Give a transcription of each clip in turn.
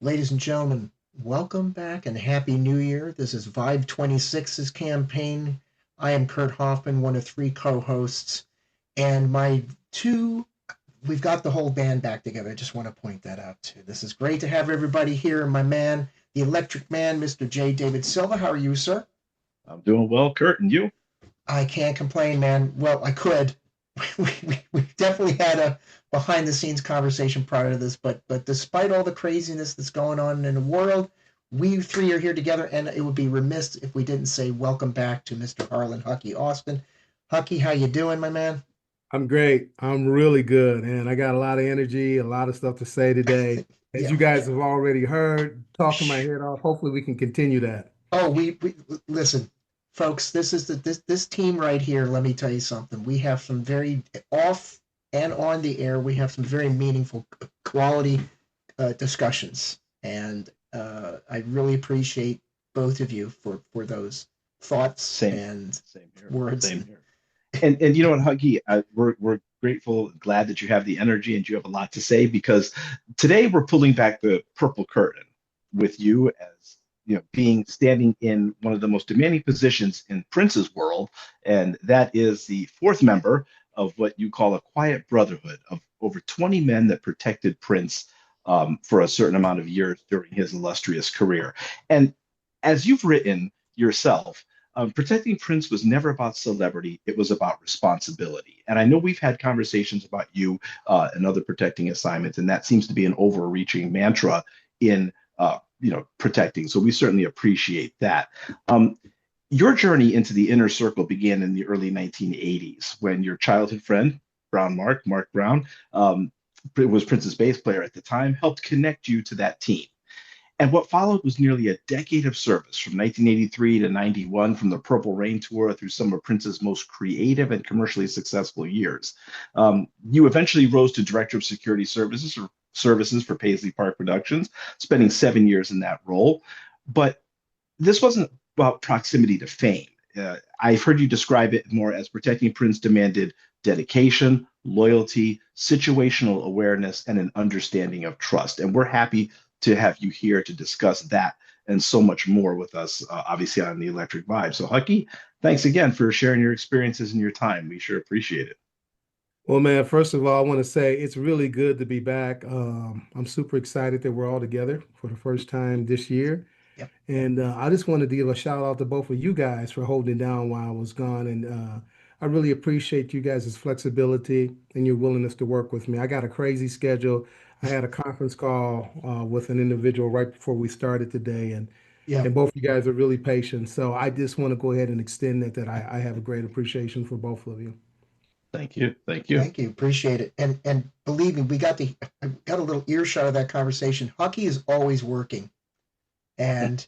Ladies and gentlemen, welcome back and Happy New Year. This is Vibe 26's campaign. I am Kurt Hoffman, one of three co hosts, and my two, we've got the whole band back together. I just want to point that out too. This is great to have everybody here. My man, the Electric Man, Mr. J. David Silva. How are you, sir? I'm doing well, Kurt, and you? I can't complain, man. Well, I could. We definitely had a behind the scenes conversation prior to this, but despite all the craziness that's going on in the world, we three are here together, and it would be remiss if we didn't say welcome back to Mr. Harlan Hucky Austin. Hucky, how you doing, my man? I'm great. I'm really good, and I got a lot of energy, a lot of stuff to say today. As Yeah. you guys have already heard, talking my head off. Hopefully, we can continue that. Oh, we listen, folks. This team right here. Let me tell you something. We have some very off and on the air. We have some very meaningful quality discussions, and I really appreciate both of you for those thoughts Same, and same here, words. same here. And you know what, Huggy, we're grateful, glad that you have the energy and you have a lot to say because today we're pulling back the purple curtain with you as being standing in one of the most demanding positions in Prince's world, and that is the fourth member of what you call a quiet brotherhood of over 20 men that protected Prince for a certain amount of years during his illustrious career. And as you've written yourself, protecting Prince was never about celebrity, it was about responsibility. And I know we've had conversations about you and other protecting assignments, and that seems to be an overreaching mantra in protecting. So we certainly appreciate that. Um, your journey into the inner circle began in the early 1980s when your childhood friend, Mark Brown, was Prince's bass player at the time, helped connect you to that team. And what followed was nearly a decade of service from 1983 to 91, from the Purple Rain Tour through some of Prince's most creative and commercially successful years. You eventually rose to Director of Security Services for Paisley Park Productions, spending 7 years in that role. But this wasn't about proximity to fame. I've heard you describe it more as protecting Prince demanded dedication, loyalty, situational awareness, and an understanding of trust. And we're happy to have you here to discuss that and so much more with us, obviously on the Electric Vibe. So, Hucky, thanks again for sharing your experiences and your time. We sure appreciate it. Well, man, first of all, I want to say it's really good to be back. I'm super excited that we're all together for the first time this year. Yep. And I just wanted to give a shout out to both of you guys for holding it down while I was gone. And I really appreciate you guys' flexibility and your willingness to work with me. I got a crazy schedule. I had a conference call with an individual right before we started today, Yeah. and both of you guys are really patient. So I just want to go ahead and extend that I have a great appreciation for both of you. Thank you. Thank you. Thank you. Appreciate it. And believe me, we got the I got a little earshot of that conversation. Hucky is always working, and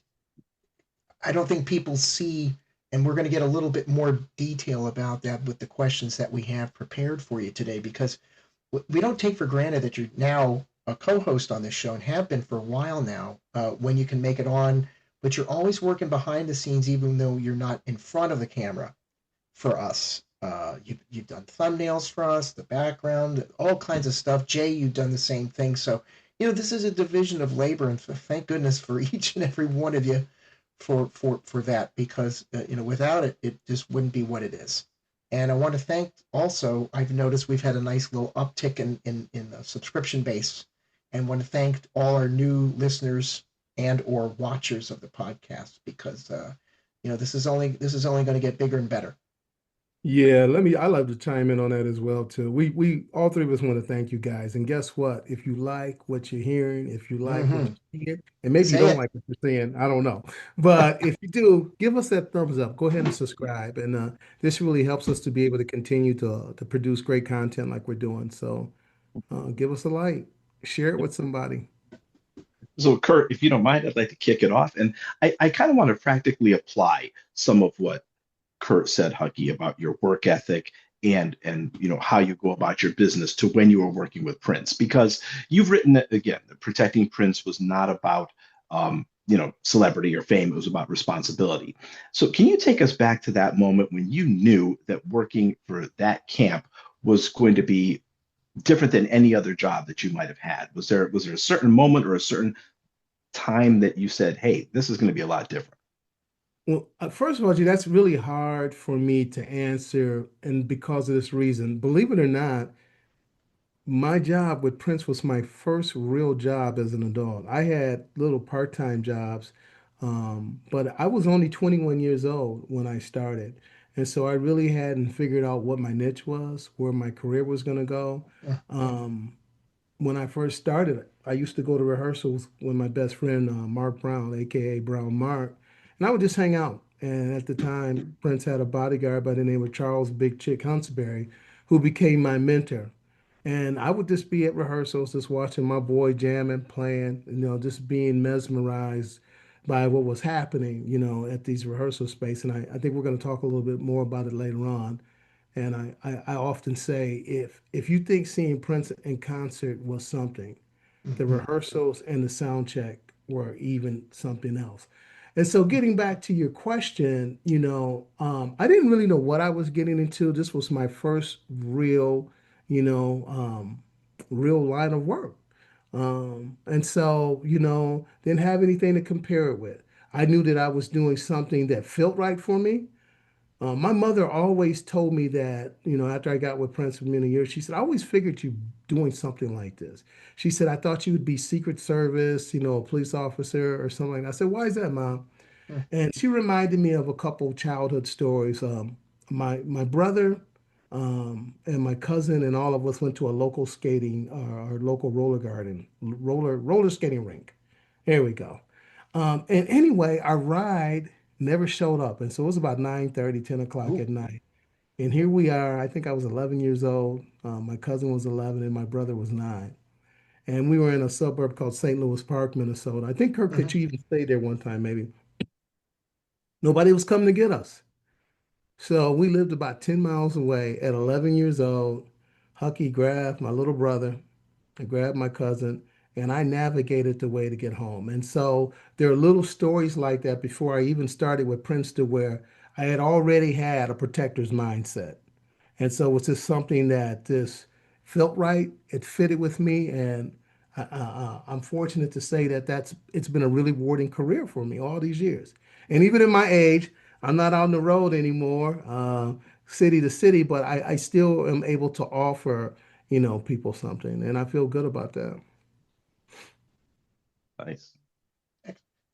I don't think people see, and we're going to get a little bit more detail about that with the questions that we have prepared for you today, because we don't take for granted that you're now a co-host on this show and have been for a while now. When you can make it on, but you're always working behind the scenes, even though you're not in front of the camera for us. You've done thumbnails for us, the background, all kinds of stuff. Jay, you've done the same thing. So, this is a division of labor, and thank goodness for each and every one of you for that, because without it, it just wouldn't be what it is. And I want to thank also. I've noticed we've had a nice little uptick in the subscription base, and want to thank all our new listeners and or watchers of the podcast, because this is only going to get bigger and better. Yeah, I love to chime in on that as well too. We all three of us want to thank you guys. And guess what? If you like what you're hearing, if you like what Mm-hmm. you're seeing, and maybe you Say don't it. like what you're seeing, I don't know. But if you do, give us that thumbs up. Go ahead and subscribe. And this really helps us to be able to continue to produce great content like we're doing. So give us a like, share it with somebody. So, Kurt, if you don't mind, I'd like to kick it off. And I kind of want to practically apply some of what Kurt said, Hucky, about your work ethic and how you go about your business to when you were working with Prince, because you've written that again, that protecting Prince was not about celebrity or fame; it was about responsibility. So, can you take us back to that moment when you knew that working for that camp was going to be different than any other job that you might have had? Was there a certain moment or a certain time that you said, "Hey, this is going to be a lot different"? Well, first of all, G, that's really hard for me to answer, and because of this reason, believe it or not, my job with Prince was my first real job as an adult. I had little part-time jobs, but I was only 21 years old when I started. And so I really hadn't figured out what my niche was, where my career was going to go. Yeah. Um, when I first started, I used to go to rehearsals with my best friend, Mark Brown, aka Brown Mark, and I would just hang out. And at the time, Prince had a bodyguard by the name of Charles Big Chick Huntsberry, who became my mentor. And I would just be at rehearsals, just watching my boy jamming, playing, just being mesmerized by what was happening, at these rehearsal space. And I think we're going to talk a little bit more about it later on. And I often say, if you think seeing Prince in concert was something, the Mhm. rehearsals and the sound check were even something else. And so getting back to your question, I didn't really know what I was getting into. This was my first you know, um, real line of work. And so, didn't have anything to compare it with. I knew that I was doing something that felt right for me. My mother always told me that, after I got with Prince for many years, she said, I always figured you doing something like this. She said, I thought you would be Secret Service, a police officer or something like that. I said, why is that, Mom? Mm. And she reminded me of a couple childhood stories. My brother and my cousin and all of us went to a local skating or local roller garden, roller skating rink. There we go. And anyway, our ride never showed up. And so it was about 9:30, 10 o'clock Ooh. at night. And here we are. I think I was 11 years old. My cousin was 11 and my brother was 9. And we were in a suburb called St. Louis Park, Minnesota. I think, Kirk, that Mhm. you even stayed there one time, maybe. Nobody was coming to get us. So we lived about 10 miles away at 11 years old. Hucky grabbed my little brother, I grabbed my cousin, and I navigated the way to get home. And so there are little stories like that before I even started with Princeton where I had already had a protector's mindset. And so it's just something that just felt right. It fitted with me, and I'm fortunate to say that it's been a really rewarding career for me all these years. And even in my age, I'm not on the road anymore, city to city, but I still am able to offer, people something, and I feel good about that. Nice.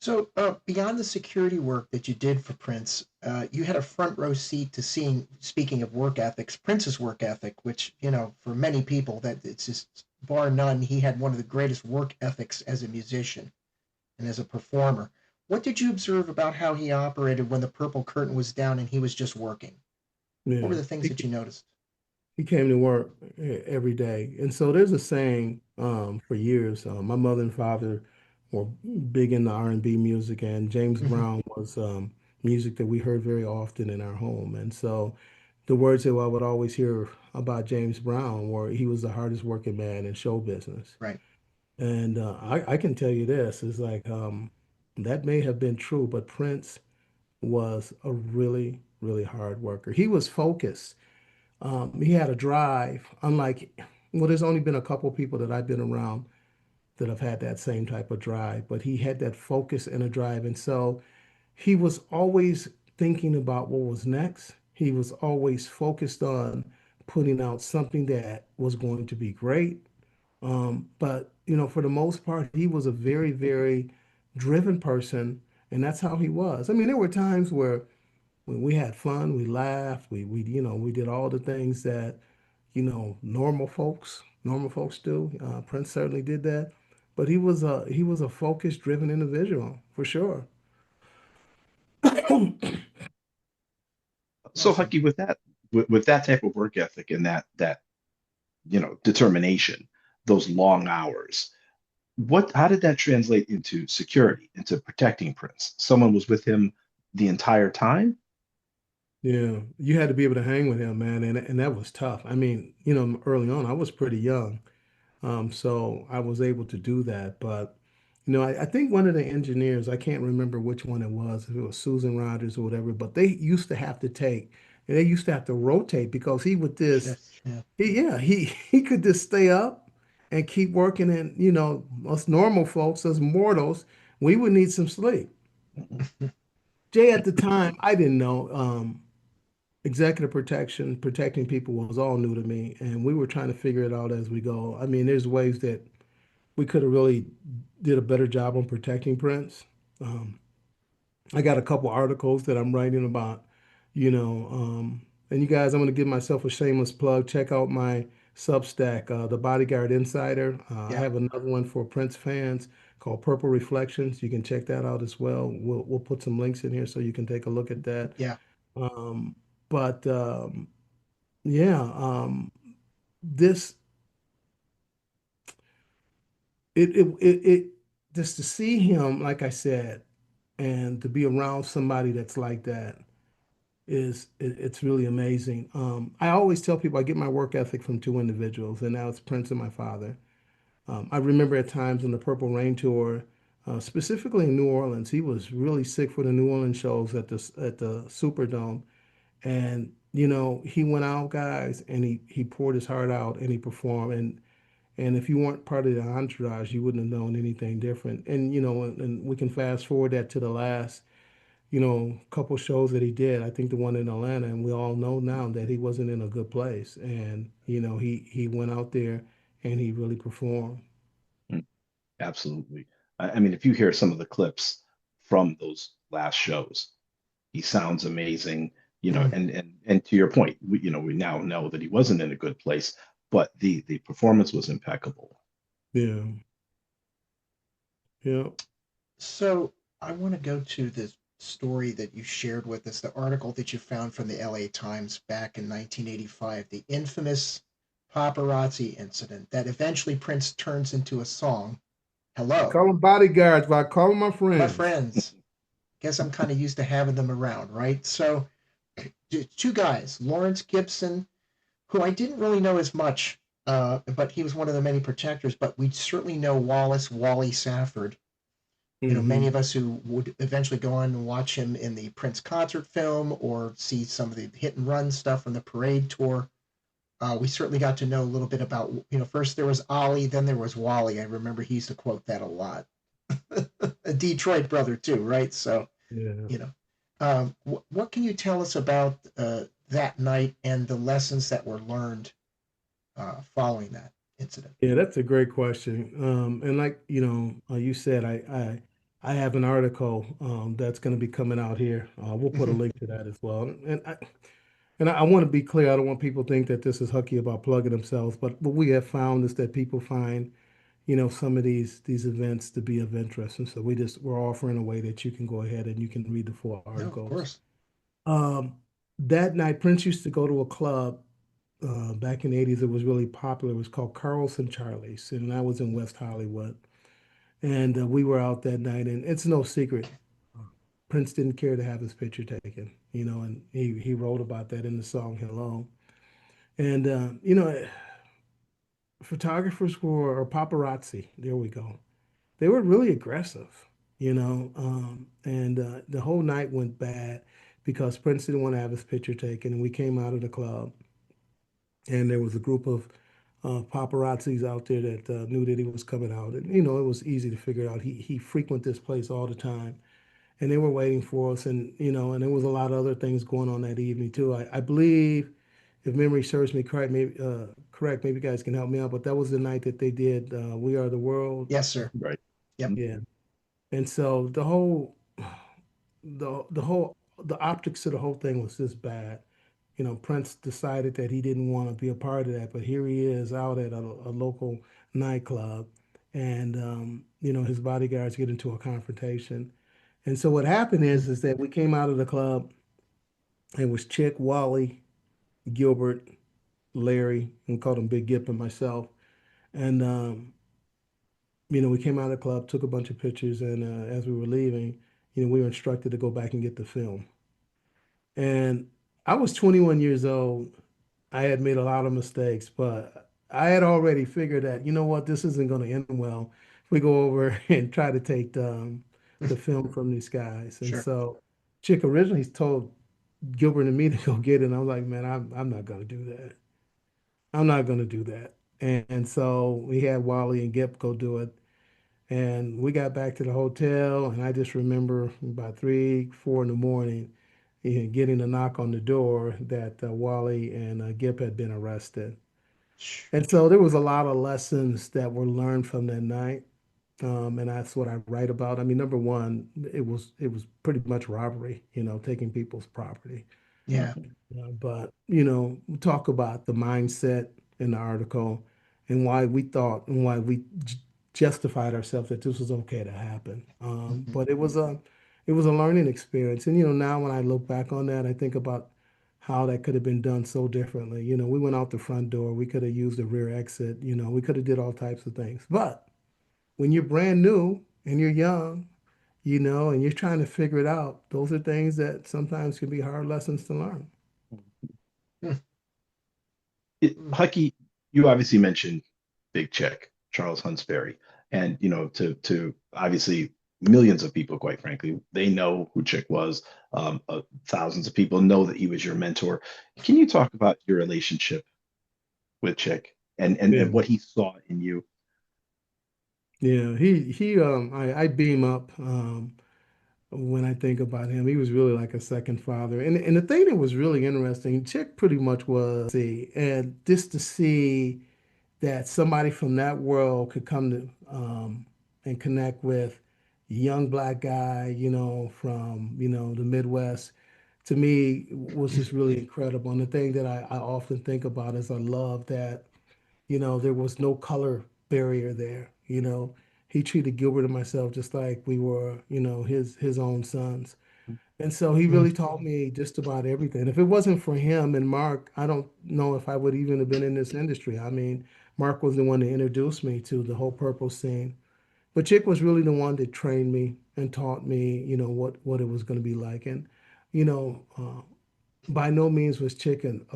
So, beyond the security work that you did for Prince, you had a front row seat to seeing, speaking of work ethics, Prince's work ethic, which, for many people, that it's just bar none, he had one of the greatest work ethics as a musician and as a performer. What did you observe about how he operated when the purple curtain was down and he was just working? What were Yeah. the things that you noticed? He came to work every day. And so there's a saying for years. My mother and father were big into R&B music, and James Hmm. Brown was music that we heard very often in our home. And so the words that I would always hear about James Brown were he was the hardest working man in show business. Right. And I can tell you this is like that may have been true, but Prince was a really, really hard worker. He was focused. He had a drive, unlike, well, there's only been a couple people that I've been around that have had that same type of drive, but he had that focus and a drive. And so he was always thinking about what was next. He was always focused on putting out something that was going to be great. But, for the most part, he was a very, very driven person, and that's how he was. I mean, there were times where when we had fun, we laughed, we did all the things that, normal folks do. Prince certainly did that, but he was a focused, driven individual for sure. So, Awesome. Hucky, with that type of work ethic and that determination, those long hours, how did that translate into security, into protecting Prince? Someone was with him the entire time? Yeah, you had to be able to hang with him, man, and that was tough. I mean, early on, I was pretty young. So I was able to do that. But, I think one of the engineers, I can't remember which one it was, if it was Susan Rogers or whatever, but they used to have to rotate because he would just, Shifts. Yeah. yeah, he could just stay up and keep working. And, us normal folks, us mortals, we would need some sleep. Jay, at the time, I didn't know. Executive protection, protecting people was all new to me, and we were trying to figure it out as we go. I mean, there's ways that we could have really did a better job on protecting Prince. Um, I got a couple articles that I'm writing about, you know, and you guys, I'm going to give myself a shameless plug. Check out my Substack, The Bodyguard Insider. I Yeah, have another one for Prince fans called Purple Reflections. You can check that out as well. We'll put some links in here so you can take a look at that. yeah. Um, but yeah, this it just to see him, like I said, and to be around somebody that's like that it's really amazing. I always tell people I get my work ethic from two individuals, and now it's Prince and my father. I remember at times on the Purple Rain tour, specifically in New Orleans, he was really sick for the New Orleans shows at the Superdome, and he went out, guys, and he poured his heart out and he performed. And if you weren't part of the entourage, you wouldn't have known anything different. And and we can fast forward that to the last couple shows that he did. I think the one in Atlanta, and we all know now that he wasn't in a good place. And he went out there and he really performed. Mm, absolutely. I mean, if you hear some of the clips from those last shows, he sounds amazing, Mm. and to your point, we now know that he wasn't in a good place, but the performance was impeccable. Yeah, yeah. So I want to go to the story that you shared with us, the article that you found from the LA Times back in 1985, the infamous paparazzi incident that eventually Prince turns into a song. I Hello, call them bodyguards, but I call them my my friends. friends. Guess I'm kind of used to having them around, right? So, two guys, Lawrence Gibson, who I didn't really know as much, but he was one of the many protectors. But we certainly know Wallace Wally Safford. Many Hmm. of us who would eventually go on and watch him in the Prince concert film or see some of the hit and run stuff from the parade tour. We certainly got to know a little bit about, first there was Ollie, then there was Wally. I remember he used to quote that a lot. A Detroit brother, too, right? So, Yeah. you know, what can you tell us about that night and the lessons that were learned following that incident? Yeah, that's a great question. And like you said, I have an article that's going to be coming out here. We'll put a link to that as well. And I want to be clear. I don't want people to think that this is Hucky about plugging themselves. But what we have found is that people find some of these events to be of interest, and so we're offering a way that you can go ahead and you can read the full No, of articles. course. Um, that night, Prince used to go to a club back in the 80s. It was really popular. It was called Carlson Charlie's, and I was in West Hollywood. And we were out that night, and it's no secret. uh, Prince didn't care to have his picture taken, and he wrote about that in the song Hello. And, photographers were, or paparazzi, there we go. They were really aggressive, and the whole night went bad because Prince didn't want to have his picture taken. And we came out of the club, and there was a group of paparazzis out there that knew that he was coming out. And, it was easy to figure out. He frequented this place all the time, and they were waiting for us. And, and there was a lot of other things going on that evening, too. I believe, if memory serves me correct, maybe you guys can help me out, but that was the night that they did We Are the World. Yes, sir. Right. Yep. Yeah. And so the optics of the whole thing was just bad. Prince decided that he didn't want to be a part of that, but here he is out at a local nightclub, and his bodyguards get into a confrontation. And so what happened is that we came out of the club, and it was Chick, Wally, Gilbert, Larry, and we called him Big Gip and myself. And we came out of the club, took a bunch of pictures, and as we were leaving, we were instructed to go back and get the film. And I was 21 years old. I had made a lot of mistakes, but I had already figured that, you know what, this isn't going to end well if we go over and try to take the film from these guys. And Sure. so Chick originally told Gilbert and me to go get it. And I was like, man, I'm not going to do that. I'm not going to do that. And so we had Wally and Gip go do it. And we got back to the hotel, and I just remember about 3, 4 in the morning, getting a knock on the door that Wally and Gip had been arrested. And so there was a lot of lessons that were learned from that night. And that's what I write about. I mean, number one, it was pretty much robbery, taking people's property. Yeah. But we talk about the mindset in the article and why we thought and why we justified ourselves that this was okay to happen. Mhm. But it was a learning experience. And now when I look back on that, I think about how that could have been done so differently. We went out the front door. We could have used the rear exit. We could have did all types of things. But when you're brand new and you're young, and you're trying to figure it out, those are things that sometimes can be hard lessons to learn. Mm. Hucky, you obviously mentioned Big Chick, Charles Huntsberry, and to obviously millions of people, quite frankly, they know who Chick was. Thousands of people know that he was your mentor. Can you talk about your relationship with Chick and Yeah. what he saw in you? Yeah, I beam up when I think about him. He was really like a second father. And the thing that was really interesting, Chick pretty much was and just to see that somebody from that world could come to and connect with a young black guy, from, the Midwest, to me was just really incredible. And the thing that I often think about is I love that, there was no color barrier there. He treated Gilbert and myself just like we were, his own sons. And so he Mm. really taught me just about everything. If it wasn't for him and Mark, I don't know if I would even have been in this industry. I mean, Mark was the one that introduced me to the whole purple scene. But Chick was really the one that trained me and taught me, what it was going to be like. And, you know, uh, by no means was Chicken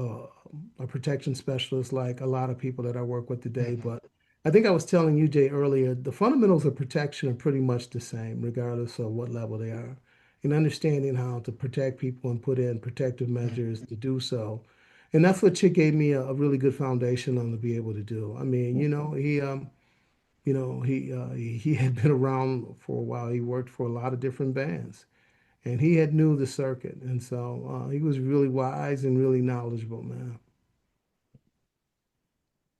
a protection specialist like a lot of people that I work with today, Mhm. but I think I was telling you, Jay, earlier, the fundamentals of protection are pretty much the same, regardless of what level they are. And understanding how to protect people and put in protective Mhm. measures to do so. And that's what Chick gave me a really good foundation on to be able to do. I mean, he had been around for a while. He worked for a lot of different bands and he had knew the circuit, and so he was really wise and really knowledgeable, man.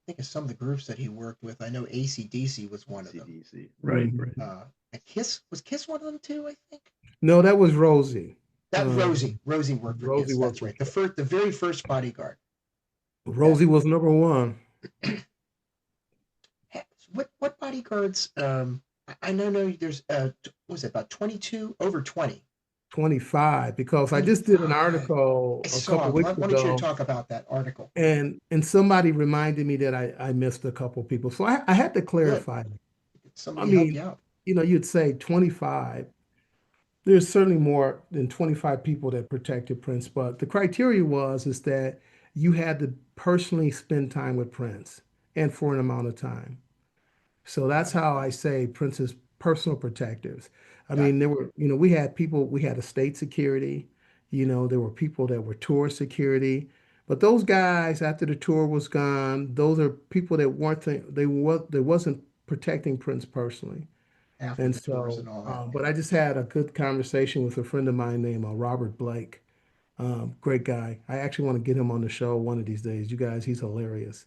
Think of some of the groups that he worked with. I know AC/DC was one of them. ACDC, right, right. Mhm. And Kiss one of them too, I think. No, that was Rosie. That Um, Rosie worked for Rosie Kiss. worked That's with right. Kiss. The very first Bodyguard. That Rosie was number one. what Bodyguards? I know there's what was it about 22 over 20 25, because I just did an 25. I article a saw. couple weeks Wanted you to ago, talk about that article. and somebody reminded me that I missed a couple people. So I had to Good. clarify. I Somebody help mean, you out. you'd say 25. There's certainly more than 25 people that protected Prince, but the criteria is that you had to personally spend time with Prince and for an amount of time. So that's Got it. how I say Prince's personal protectors. I Got mean, there were, we had people, we had estate security, there were people that were tour security. But those guys, after the tour was gone, those are people that weren't, they wasn't protecting Prince personally. after And the tours so, and all that. but I just had a good conversation with a friend of mine named Robert Blake. Great guy. I actually want to get him on the show one of these days. You guys, he's hilarious.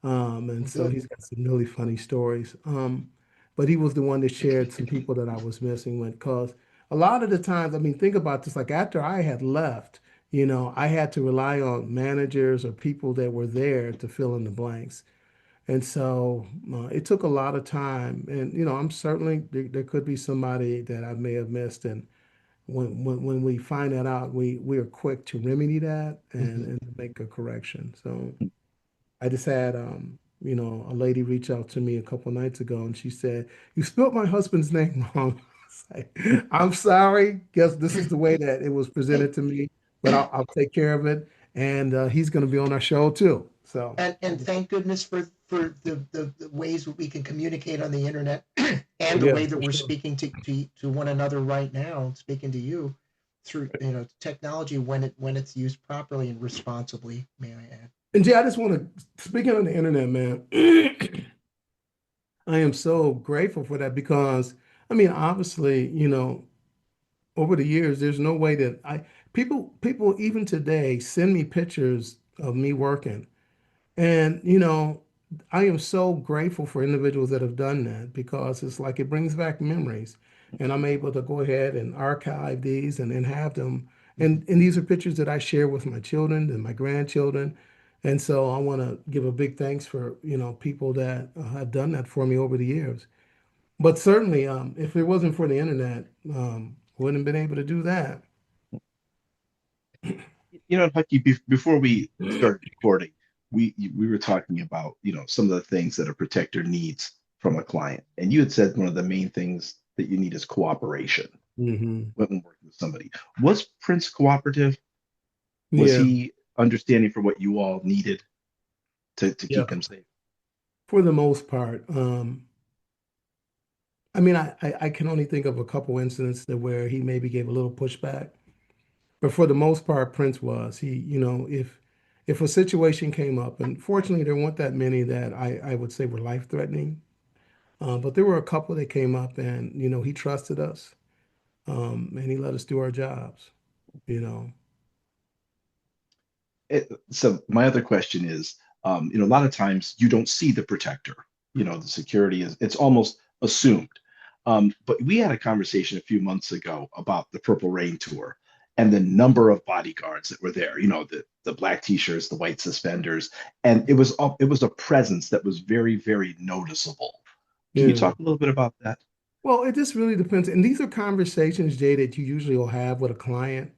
And Well, so good. he's got some really funny stories. But he was the one that shared some people that I was missing with, because a lot of the times, I mean, think about this, like after I had left, I had to rely on managers or people that were there to fill in the blanks. And so it took a lot of time. And, I'm certainly, there could be somebody that I may have missed. And when we find that out, we are quick to remedy that and, Mhm. and make a correction. So I just had, a lady reach out to me a couple nights ago and she said, "You spelled my husband's name wrong." I was like, "I'm sorry. Guess this is the way that it was Hey, presented to me, but I'll take care of it." And he's going to be on our show too. So. and thank goodness for the ways that we can communicate on the internet and the Yeah, way that for we're sure. speaking to one another right now, speaking to you through technology when it's used properly and responsibly, may I add. And Jay, I just want to, speaking on the internet, man, I am so grateful for that because, I mean, obviously, over the years, there's no way that people even today send me pictures of me working. And, I am so grateful for individuals that have done that because it's like it brings back memories. And I'm able to go ahead and archive these and have them. And these are pictures that I share with my children and my grandchildren. And so I want to give a big thanks for, people that have done that for me over the years. But certainly, if it wasn't for the internet, wouldn't have been able to do that. Hucky, before we started recording, we were talking about, some of the things that a protector needs from a client. And you had said one of the main things that you need is cooperation Hmm. when working with somebody. Was Prince cooperative? Was Yeah, he understanding for what you all needed to yeah. keep him safe? For the most part, I mean, I can only think of a couple incidents that where he maybe gave a little pushback, but for the most part, Prince was he, if a situation came up, and fortunately there weren't that many that I would say were life threatening, but there were a couple that came up, and he trusted us, and he let us do our jobs, you know. So my other question is, a lot of times you don't see the protector. The security it's almost assumed. But we had a conversation a few months ago about the Purple Rain tour and the number of bodyguards that were there. The black t-shirts, the white suspenders, and it was a presence that was very, very noticeable. Can you Yeah. talk a little bit about that? Well, it just really depends, and these are conversations, Jay, that you usually will have with a client,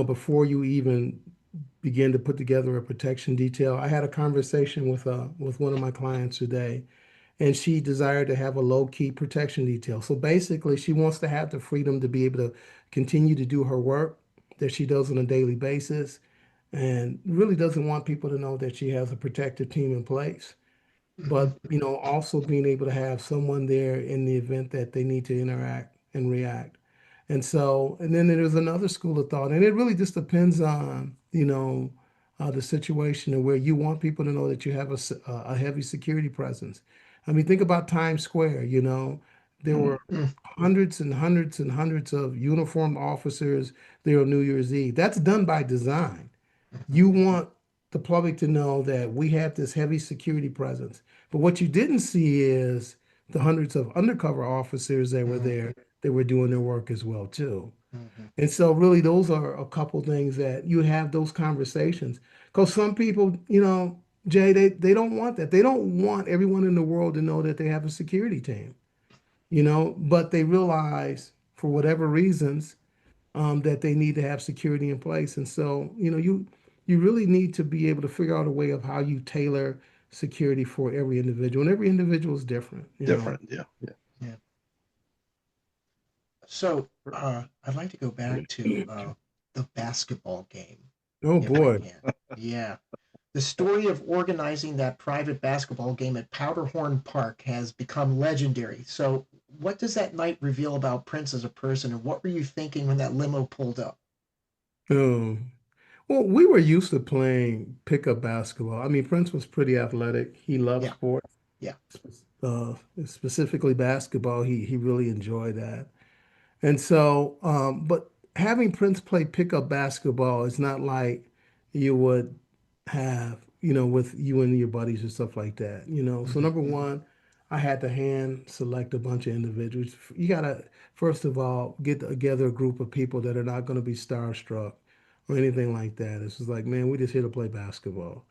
before you even begin to put together a protection detail. I had a conversation with one of my clients today, and she desired to have a low-key protection detail. So basically, she wants to have the freedom to be able to continue to do her work that she does on a daily basis, and really doesn't want people to know that she has a protective team in place. But also being able to have someone there in the event that they need to interact and react. And then there's another school of thought, and it really just depends on, the situation and where you want people to know that you have a heavy security presence. I mean, think about Times Square, there were hundreds and hundreds and hundreds of uniformed officers there on New Year's Eve. That's done by design. You want the public to know that we have this heavy security presence. But what you didn't see is the hundreds of undercover officers that were there that were doing their work as well too. And so really those are a couple things that you have those conversations. Because some people, Jay, they don't want that. They don't want everyone in the world to know that they have a security team, but they realize for whatever reasons that they need to have security in place. And so, you really need to be able to figure out a way of how you tailor security for every individual. And every individual is different. Different, yeah, yeah. Yeah. So I'd like to go back to the basketball game, Oh if I boy. can. Yeah. The story of organizing that private basketball game at Powderhorn Park has become legendary. So, what does that night reveal about Prince as a person, and what were you thinking when that limo pulled up? Um, well, we were used to playing pickup basketball. I mean, Prince was pretty athletic. He loved Yeah, sports, yeah. uh, specifically basketball. He really enjoyed that. And so, but having Prince play pickup basketball is not like you would have, with you and your buddies or stuff like that. So Hmm. number one, I had to hand select a bunch of individuals. You gotta, first of all, get together a group of people that are not going to be starstruck or anything like that. It's just like, man, we're just here to play basketball.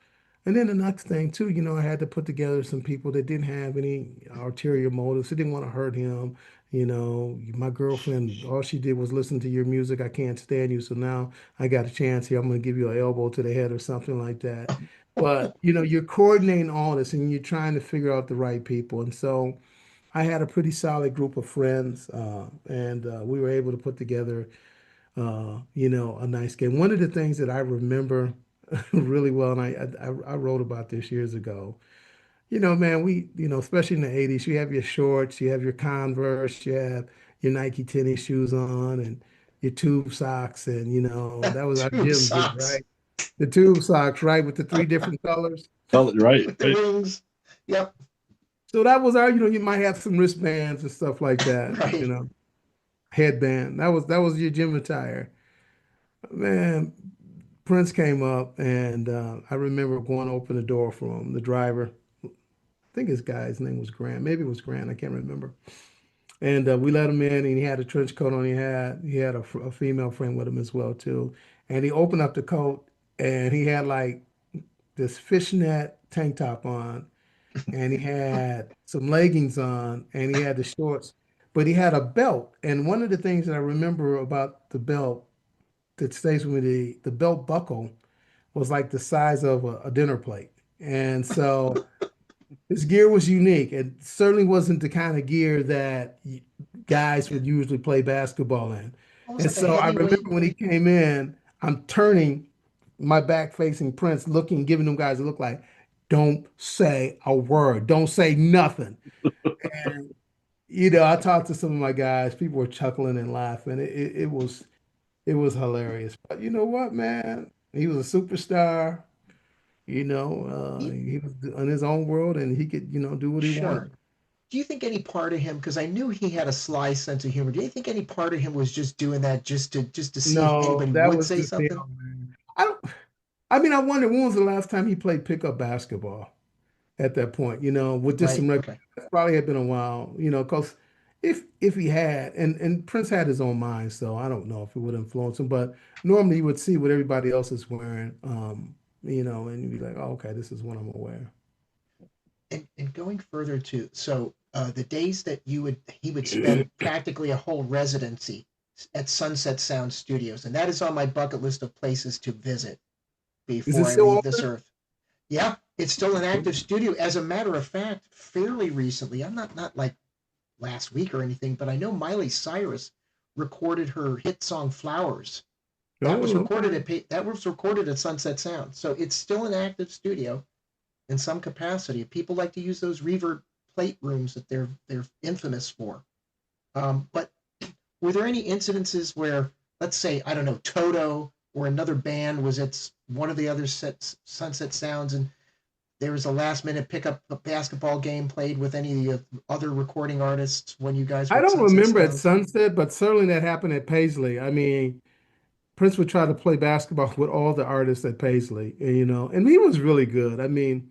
And then the next thing too, I had to put together some people that didn't have any ulterior motives. They didn't want to hurt him. My girlfriend, all she did was listen to your music. I can't stand you. So now I got a chance here. I'm going to give you an elbow to the head or something like that. But, you're coordinating all this and you're trying to figure out the right people. And so I had a pretty solid group of friends, and we were able to put together, a nice game. One of the things that I remember really well, and I wrote about this years ago, man, especially in the 80s, you have your shorts, you have your Converse, you have your Nike tennis shoes on and your tube socks. And, that was our Tube gym gear, socks right? The tube socks, right? With the three different colors. Right, with the right. rings. Yep. So that was our, you might have some wristbands and stuff like that, Right. headband. That was your gym attire. Man, Prince came up and I remember going to open the door for him, the driver. I think his guy's name was Grant. Maybe it was Grant. I can't remember. And we let him in, and he had a trench coat on. He had a female friend with him as well too. And he opened up the coat, and he had like this fishnet tank top on, and he had some leggings on, and he had the shorts, but he had a belt. And one of the things that I remember about the belt that stays with me, the belt buckle was like the size of a dinner plate. And so his gear was unique. It certainly wasn't the kind of gear that guys Yeah. would usually play basketball in. Almost And like a so I remember heavyweight. when he came in, I'm turning my back facing Prince, looking, giving them guys a look like, don't say a word, don't say nothing. And I talked to some of my guys, people were chuckling and laughing. It was hilarious. But you know what, man? He was a superstar. He, He was in his own world and he could, do what he sure. wanted. Do you think any part of him, because I knew he had a sly sense of humor, do you think any part of him was just doing that just to see if No, anybody that would was say just him, something? man. I mean, I wonder when was the last time he played pickup basketball at that point, with just Right. some Okay. probably had been a while, because if he had, and Prince had his own mind, so I don't know if it would influence him, but normally you would see what everybody else is wearing, and you'd be like, oh, okay, this is what I'm gonna wear. And going further too, so the days that he would spend practically a whole residency at Sunset Sound Studios, and that is on my bucket list of places to visit Is it before I still leave this open? earth. Yeah, it's still an active studio. As a matter of fact, fairly recently, I'm not like last week or anything, but I know Miley Cyrus recorded her hit song "Flowers." Oh, okay. That was recorded at Sunset Sound, so it's still an active studio in some capacity. People like to use those reverb plate rooms that they're infamous for. But were there any incidences where, let's say, I don't know, Toto or another band was at one of the other Sunset Sounds, and there was a last minute pickup basketball game played with any of the other recording artists when you guys were I at don't Sunset remember at Sounds? Sunset, but certainly that happened at Paisley. I mean, Prince would try to play basketball with all the artists at Paisley, and he was really good. I mean,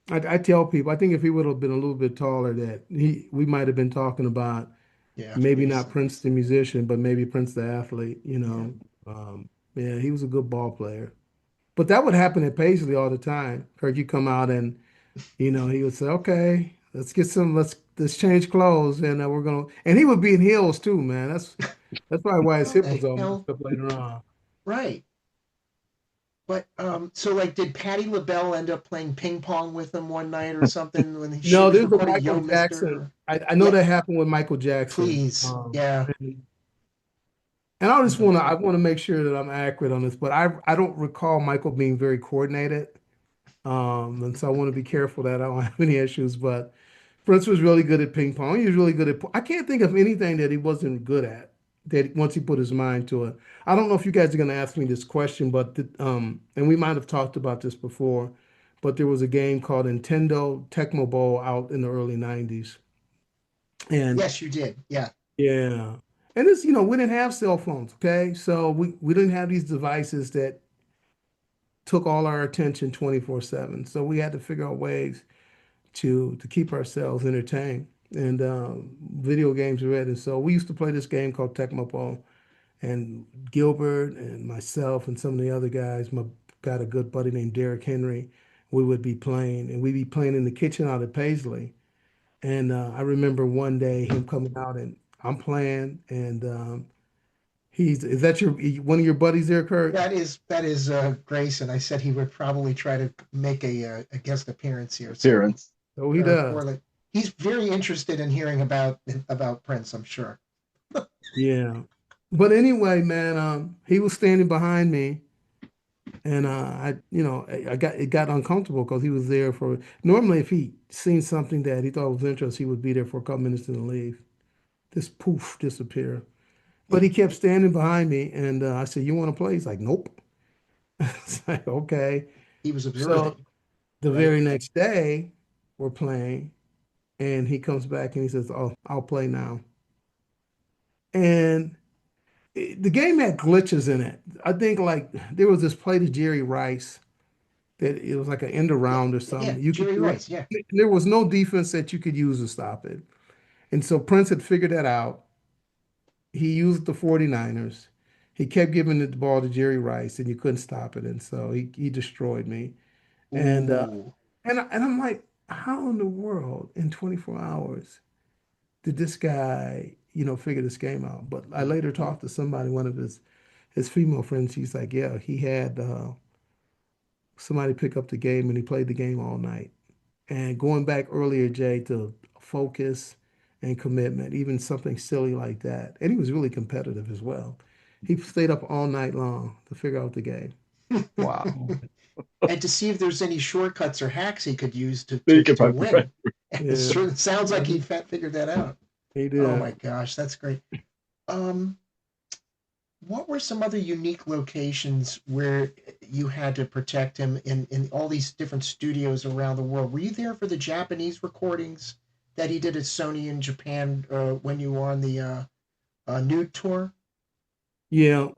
I tell people, I think if he would have been a little bit taller, that we might have been talking about Yeah, maybe maybe not some. Prince the musician, but maybe Prince the athlete. Yeah, Yeah, he was a good ball player. But that would happen at Paisley all the time. Kirk, you come out and he would say, "Okay, let's change clothes, and and he would be in heels too, man. That's probably why his how hip the was all messed hell? up later on. Right. But so like, did Patti LaBelle end up playing ping pong with him one night or something when she No, was there's a recording Michael Yo Jackson. Mister? I know Yeah, that happened with Michael Jackson. please. Yeah. And I just No, want to I want to make sure that I'm accurate on this, but I don't recall Michael being very coordinated. And so I want to be careful that I don't have any issues. But Prince was really good at ping pong. He was really good at. I can't think of anything that he wasn't good at. That once he put his mind to it. I don't know if you guys are going to ask me this question, but and we might have talked about this before, but there was a game called Nintendo Tecmo Bowl out in the early '90s, and yes, you did. Yeah. yeah, and it's we didn't have cell phones, okay, so we didn't have these devices that took all our attention 24/7. So we had to figure out ways to keep ourselves entertained. And video games were it. And so we used to play this game called Tecmo Bowl. And Gilbert and myself and some of the other guys, got a good buddy named Derrick Henry. We would be playing, and we'd be playing in the kitchen out at Paisley. And I remember one day him coming out, and I'm playing, and is that one of your buddies there, Kurt? That is Grayson. I said he would probably try to make a guest appearance here. So Appearance. Oh, he does. or like he's very interested in hearing about Prince. I'm sure. Yeah. But anyway, man, he was standing behind me, and I got it got uncomfortable because he was there for. Normally, if he seen something that he thought was interesting, he would be there for a couple minutes and then leave. Just poof, disappear. But he kept standing behind me, and I said, "You want to play?" He's like, "Nope." It's like, okay. He was So observing, the right? very next day, we're playing, and he comes back and he says, "Oh, I'll play now." And the game had glitches in it. I think like there was this play to Jerry Rice that it was like an end Yeah, around or yeah, something. You could Jerry do it. Rice. Yeah. There was no defense that you could use to stop it. And so Prince had figured that out. He used the 49ers. He kept giving the ball to Jerry Rice, and you couldn't stop it. And so he destroyed me. And Ooh. I'm like, how in the world in 24 hours did this guy, figure this game out? But I Mm. later talked to somebody, one of his female friends. She's like, yeah, he had somebody pick up the game, and he played the game all night. And going back earlier, Jay, to focus and commitment, even something silly like that. And he was really competitive as well. He stayed up all night long to figure out the game. Wow. And to see if there's any shortcuts or hacks he could use to Then you to, can to find right. win. It Yeah. sure sounds like Yeah, he figured that out. he Oh did. my gosh, that's great. Um, what were some other unique locations where you had to protect him in all these different studios around the world? Were you there for the Japanese recordings that he did at Sony in Japan when you were on the nude tour? Yeah.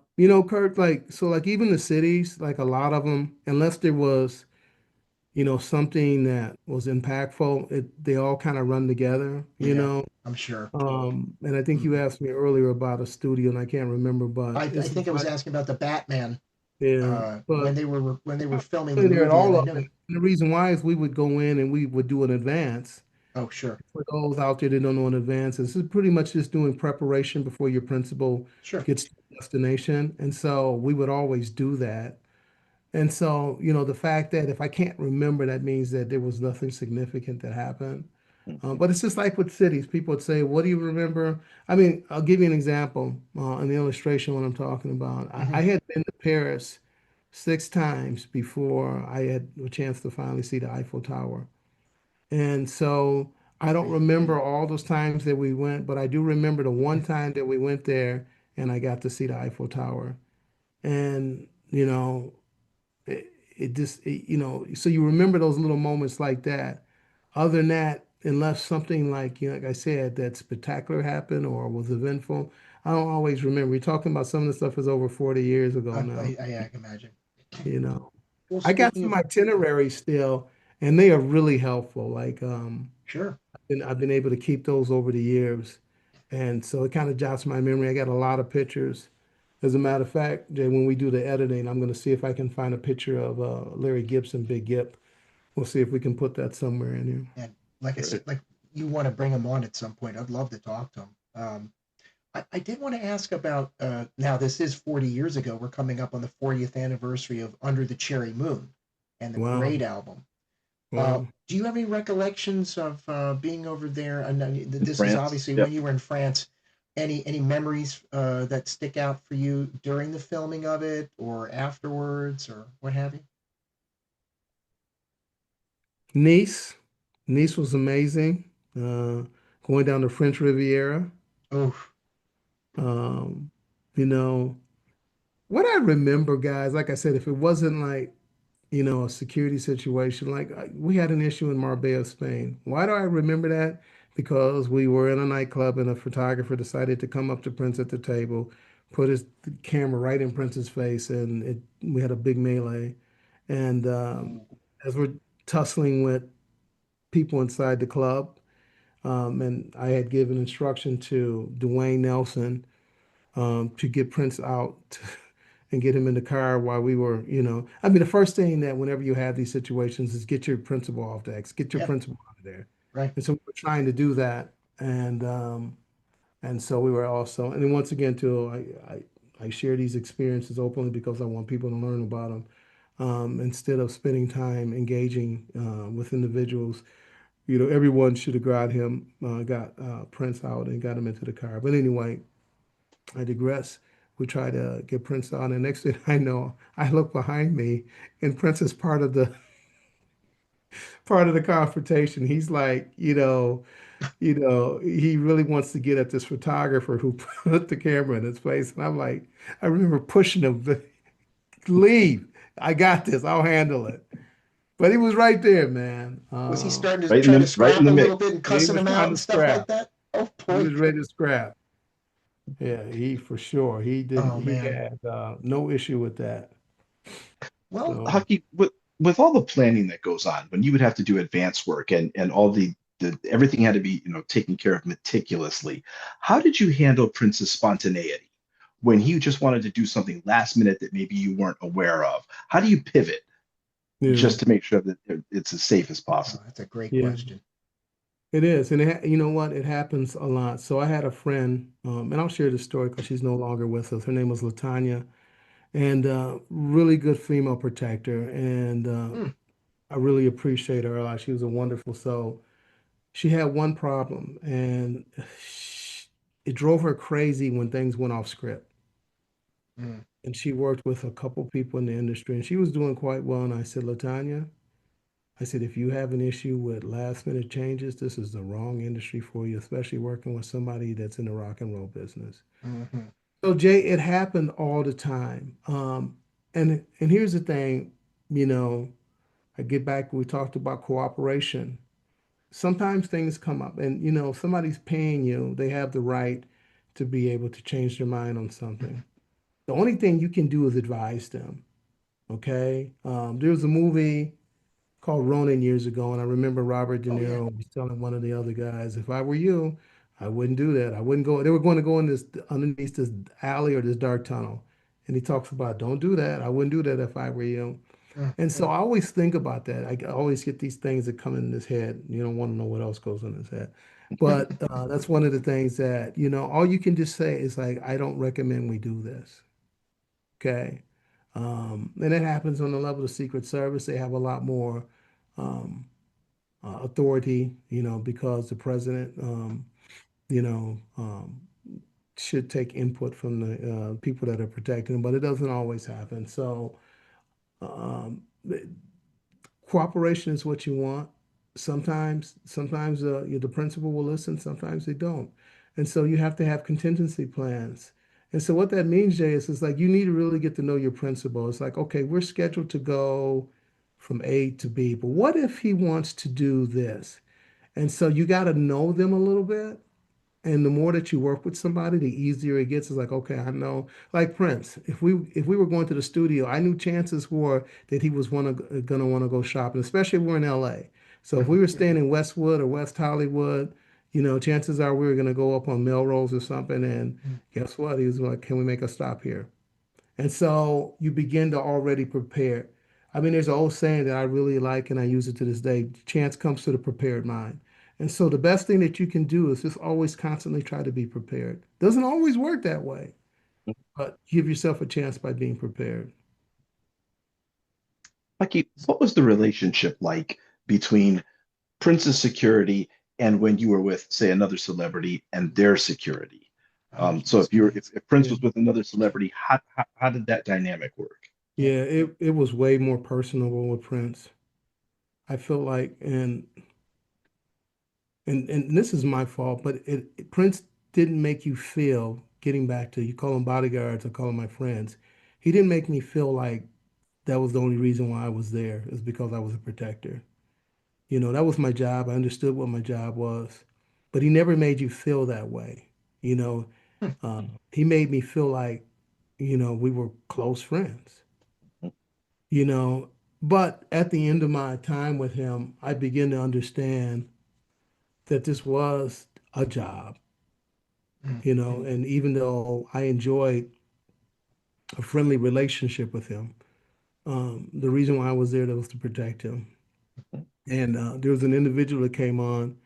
Kurt, like, so like even the cities, like a lot of them, unless there was, something that was impactful, they all kind of run together, Yeah, I'm sure. And I think you Hmm. asked me earlier about a studio and I can't remember, but I it's think just I was like, asking about the Batman yeah, but when they were filming the really there at movie, and all I of them. know. And the reason why is we would go in and we would do an advance. Oh, sure, For those out there that don't know in advance, this is pretty much just doing preparation before your principal sure. gets to the destination. And so we would always do that. And so, the fact that if I can't remember, that means that there was nothing significant that happened. Mhm. But it's just like with cities. People would say, "What do you remember?" I mean, I'll give you an example in the illustration what I'm talking about. I Hmm. had been to Paris 6 times before I had a chance to finally see the Eiffel Tower. And so I don't Right. remember all those times that we went, but I do remember the one time that we went there and I got to see the Eiffel Tower. And, it just, so you remember those little moments like that. Other than that, unless something like, like I said, that spectacular happened or was eventful, I don't always remember. We're talking about some of the stuff is over 40 years ago now, I can imagine. you know. Well, I got speaking some of, itineraries still, and they are really helpful. Like, sure, I've been able to keep those over the years. And so it kind of jogs my memory. I got a lot of pictures. As a matter of fact, Jay, when we do the editing, I'm going to see if I can find a picture of Larry Gibson, Big Gip. We'll see if we can put that somewhere in here. and like I said, Right. like you want to bring him on at some point. I'd love to talk to him. I did want to ask about now. This is 40 years ago. We're coming up on the 40th anniversary of Under the Cherry Moon, and the Wow. great album. Wow. Do you have any recollections of being over there? And In this is France. obviously Yep. when you were in France. Any memories that stick out for you during the filming of it, or afterwards, or what have you? Nice. Nice was amazing. Uh, Going down the French Riviera. Oh, Um, you know, what I remember, guys, like I said, if it wasn't like a security situation. Like we had an issue in Marbella, Spain. Why do I remember that? Because we were in a nightclub and a photographer decided to come up to Prince at the table, put his camera right in Prince's face, and we had a big melee. And ooh, as we're tussling with people inside the club, and I had given instruction to Dwayne Nelson to get Prince out and get him in the car while we were, I mean, the first thing that whenever you have these situations is get your principal off the X, get your yeah, principal out of there. right. And so we were trying to do that. And so we were also, and then once again, too, I share these experiences openly because I want people to learn about them. Instead of spending time engaging with individuals, everyone should have got Prince out and got him into the car. But anyway, I digress. We try to get Prince on, and next thing I know, I look behind me, and Prince is part of the confrontation. He's like, he really wants to get at this photographer who put the camera in his face, and I'm like, I remember pushing him, leave. I got this. I'll handle it. but he was right there, man. Was he starting to Right in try to right in scrap the a mix. little bit and Yeah, he cussing was him trying out to and stuff like scrap. that? Oh He boy. was ready to scrap. Yeah, he for sure. He didn't. Oh He man. had no issue with that. Well, So Hucky, with all the planning that goes on, when you would have to do advance work and all the everything had to be, taken care of meticulously, how did you handle Prince's spontaneity when he just wanted to do something last minute that maybe you weren't aware of? How do you pivot yeah, just to make sure that it's as safe as oh, possible? that's a great yeah, question. it is, and you know what? It happens a lot. So I had a friend, and I'll share this story because she's no longer with us. Her name was Latanya, and really good female protector, and Mm, I really appreciate her a lot. She was a wonderful soul. She had one problem, and it drove her crazy when things went off script. mm, And she worked with a couple people in the industry, and she was doing quite well. And I said, Latanya, I said, if you have an issue with last minute changes, this is the wrong industry for you, especially working with somebody that's in the rock and roll business. hmm So Jay, it happened all the time. And here's the thing, you know, I get back, we talked about cooperation. Sometimes things come up, and if somebody's paying you, they have the right to be able to change their mind on something. The only thing you can do is advise them. Okay. There was a movie called Ronin years ago, and I remember Robert De Oh yeah. Niro was telling one of the other guys, "If I were you, I wouldn't do that. I wouldn't go." They were going to go in this underneath this alley or this dark tunnel, and he talks about, "Don't do that. I wouldn't do that if I were you." Mm, And so mm, I always think about that. I always get these things that come in his head. You don't want to know what else goes in his head. But that's one of the things that, all you can just say is like, I don't recommend we do this. Okay. And it happens on the level of Secret Service. They have a lot more um, authority, because the president, you know, um, should take input from the people that are protecting them, but it doesn't always happen. So, um, cooperation is what you want. Sometimes the principal will listen, sometimes they don't. And so you have to have contingency plans. And so what that means, Jay, is it's like you need to really get to know your principal. It's like, okay, we're scheduled to go from A to B, but what if he wants to do this? And so you got to know them a little bit. And the more that you work with somebody, the easier it gets. It's like, okay, I know. Like Prince, if we were going to the studio, I knew chances were that he was gonna want to go shopping, especially if we're in LA. So if we were staying in Westwood or West Hollywood, chances are we were gonna go up on Melrose or something. And mm, guess what? He was like, "Can we make a stop here?" And so you begin to already prepare. I mean, there's an old saying that I really like and I use it to this day. Chance comes to the prepared mind. And so the best thing that you can do is just always constantly try to be prepared. Doesn't always work that way, but give yourself a chance by being prepared. Hucky, what was the relationship like between Prince's security and when you were with, say, another celebrity and their security? oh, So geez, Pete. if Prince Yeah. was with another celebrity, how did that dynamic work? Yeah, it was way more personable with Prince. I feel like, and this is my fault, but Prince didn't make you feel, getting back to, you call them bodyguards, I call them my friends. He didn't make me feel like that was the only reason why I was there, is because I was a protector. That was my job. I understood what my job was, but he never made you feel that way. You know, Hmm, he made me feel like, we were close friends, you know, but at the end of my time with him, I began to understand that this was a job, mm, and even though I enjoyed a friendly relationship with him, the reason why I was there was to protect him. And there was an individual that came on,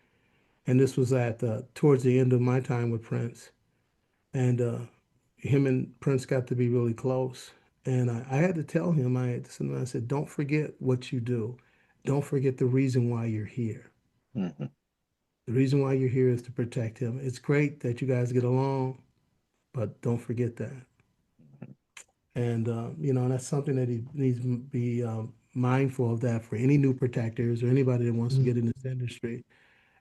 and this was at towards the end of my time with Prince, and him and Prince got to be really close. And I had to tell him, I said, don't forget what you do. Don't forget the reason why you're here. Mhm. The reason why you're here is to protect him. It's great that you guys get along, but don't forget that. And that's something that he needs to be mindful of, that for any new protectors or anybody that wants to mm. get in this industry.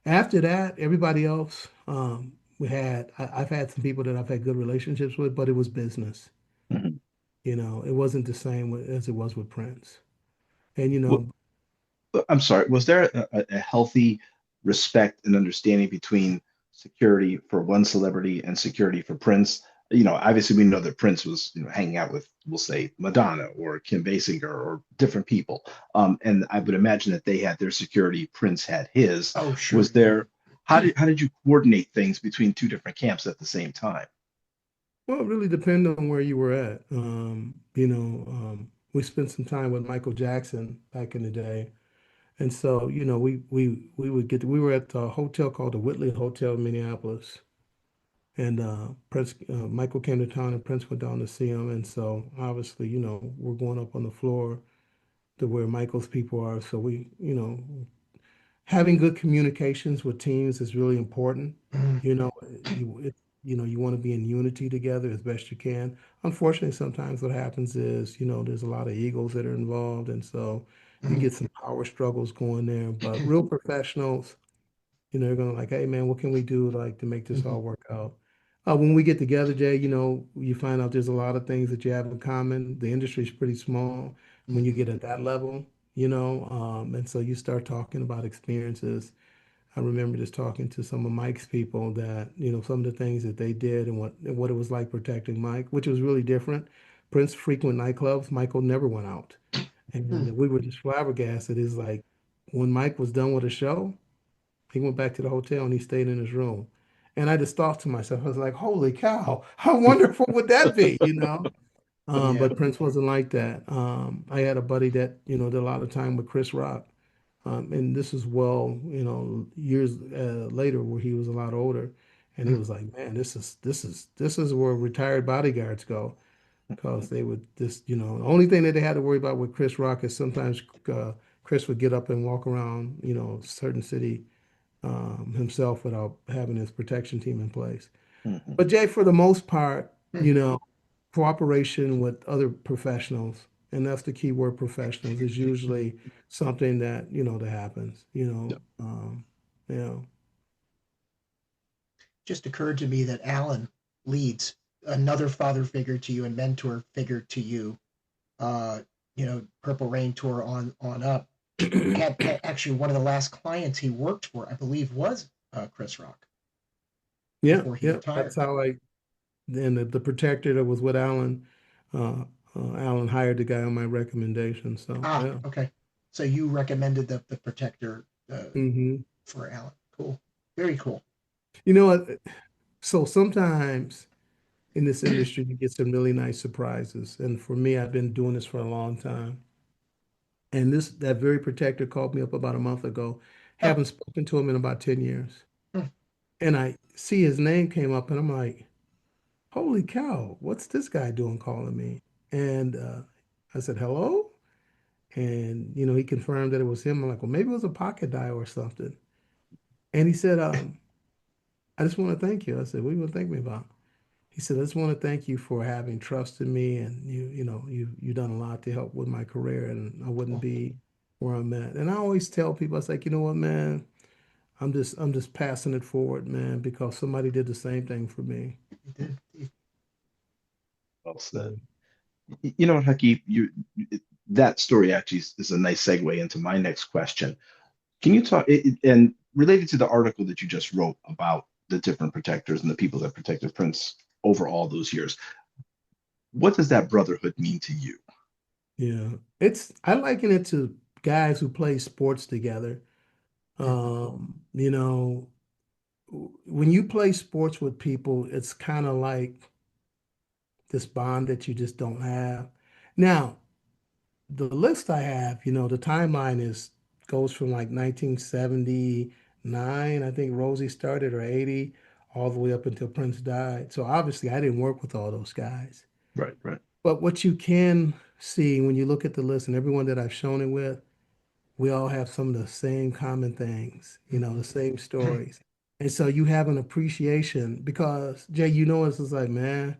After that, everybody else, I've had some people that I've had good relationships with, but it was business. Mhm. It wasn't the same as it was with Prince. And Well, I'm sorry, was there a healthy respect and understanding between security for one celebrity and security for Prince? Obviously we know that Prince was, hanging out with, we'll say, Madonna or Kim Basinger or different people. And I would imagine that they had their security, Prince had his. Oh, sure, Was yeah. there, how did you coordinate things between two different camps at the same time? Well, it really depended on where you were at. We spent some time with Michael Jackson back in the day. And so, we were at a hotel called the Whitley Hotel in Minneapolis. And Prince Michael came to town and Prince went down to see him. And so obviously, we're going up on the floor to where Michael's people are. So having good communications with teams is really important. Mhm. You know, you want to be in unity together as best you can. Unfortunately, sometimes what happens is, there's a lot of egos that are involved, and so you Mhm. get some power struggles going there. But real professionals, they're gonna like, hey man, what can we do like to make this Mhm. all work out? When we get together, Jay, you find out there's a lot of things that you have in common. The industry is pretty small when you Mhm. get at that level, and so you start talking about experiences. I remember just talking to some of Mike's people that, some of the things that they did and what it was like protecting Mike, which was really different. Prince frequent nightclubs. Michael never went out. Mhm. And we were just flabbergasted. It's like when Mike was done with a show, he went back to the hotel and he stayed in his room. And I just thought to myself, I was like, holy cow, how wonderful would that be? Yeah. But Prince wasn't like that. I had a buddy that, did a lot of time with Chris Rock. And this is well, years later where he was a lot older. And he Mhm. was like, man, this is where retired bodyguards go. Because they would just, the only thing that they had to worry about with Chris Rock is sometimes Chris would get up and walk around, certain city himself without having his protection team in place. Mhm. But Jay, for the most part, Mhm. cooperation with other professionals, and that's the key word, professionals, is usually something that happens. You know, Just occurred to me that Alan leads, another father figure to you and mentor figure to you. Uh, Purple Rain tour on up. Had actually one of the last clients he worked for, I believe, was Chris Rock yeah, before he yeah. That's retired. how then the protector that was with Alan, uh, Alan hired the guy on my recommendation. So Ah, yeah. okay. So you recommended the protector hmm for Alan. Cool. Very cool. You know what? So sometimes in this industry, you get some really nice surprises. And for me, I've been doing this for a long time. And that very protector called me up about a month ago. Huh. Haven't spoken to him in about 10 years. Hmm. And I see his name came up and I'm like, holy cow, what's this guy doing calling me? And I said, hello? And, he confirmed that it was him. I'm like, well, maybe it was a pocket dial or something. And he said, I just want to thank you. I said, what do you want to thank me about? He said, I just want to thank you for having trust in me and you done a lot to help with my career and I wouldn't Cool. be where I'm at. And I always tell people, I was like, you know what, man, I'm just passing it forward, man, because somebody did the same thing for me. You did. Well said. So, You know what, Hucky, that story actually is a nice segue into my next question. Can you talk and related to the article that you just wrote about the different protectors and the people that protected Prince over all those years? What does that brotherhood mean to you? yeah, I liken it to guys who play sports together. Hmm. Um, you know, when you play sports with people, it's kind of like this bond that you just don't have. Now, the list I have, the timeline goes from like 1979, I think Rosie started, or 80, all the way up until Prince died. So obviously I didn't work with all those guys. Right, right. But what you can see when you look at the list and everyone that I've shown it with, we all have some of the same common things, the same stories. And so you have an appreciation because Jay, it's just like, man,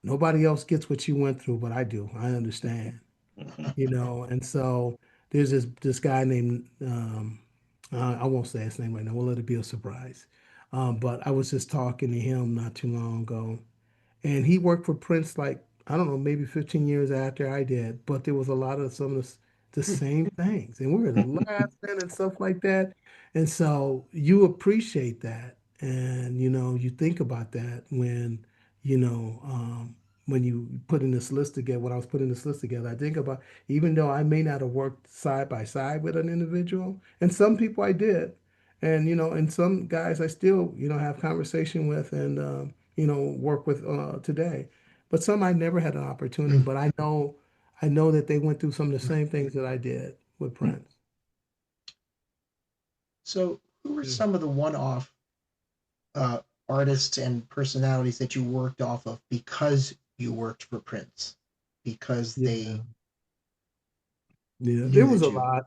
nobody else gets what you went through, but I do. I understand. Mhm. And so there's this guy named I won't say his name right now. We'll let it be a surprise. But I was just talking to him not too long ago, and he worked for Prince like I don't know, maybe 15 years after I did. But there was a lot of some of the same things, and we were laughing and stuff like that. And so you appreciate that, and you think about that you know, when you putting this list together. When I was putting this list together, I think about, even though I may not have worked side by side with an individual, and some people I did, and and some guys I still have conversation with, and work with today. But some I never had an opportunity, but I know that they went through some of the same things that I did with Prince. So, who are Yeah. some of the one-off uh, artists and personalities that you worked off of because you worked for Prince? Because Yeah. they Yeah. There knew was that a you. lot,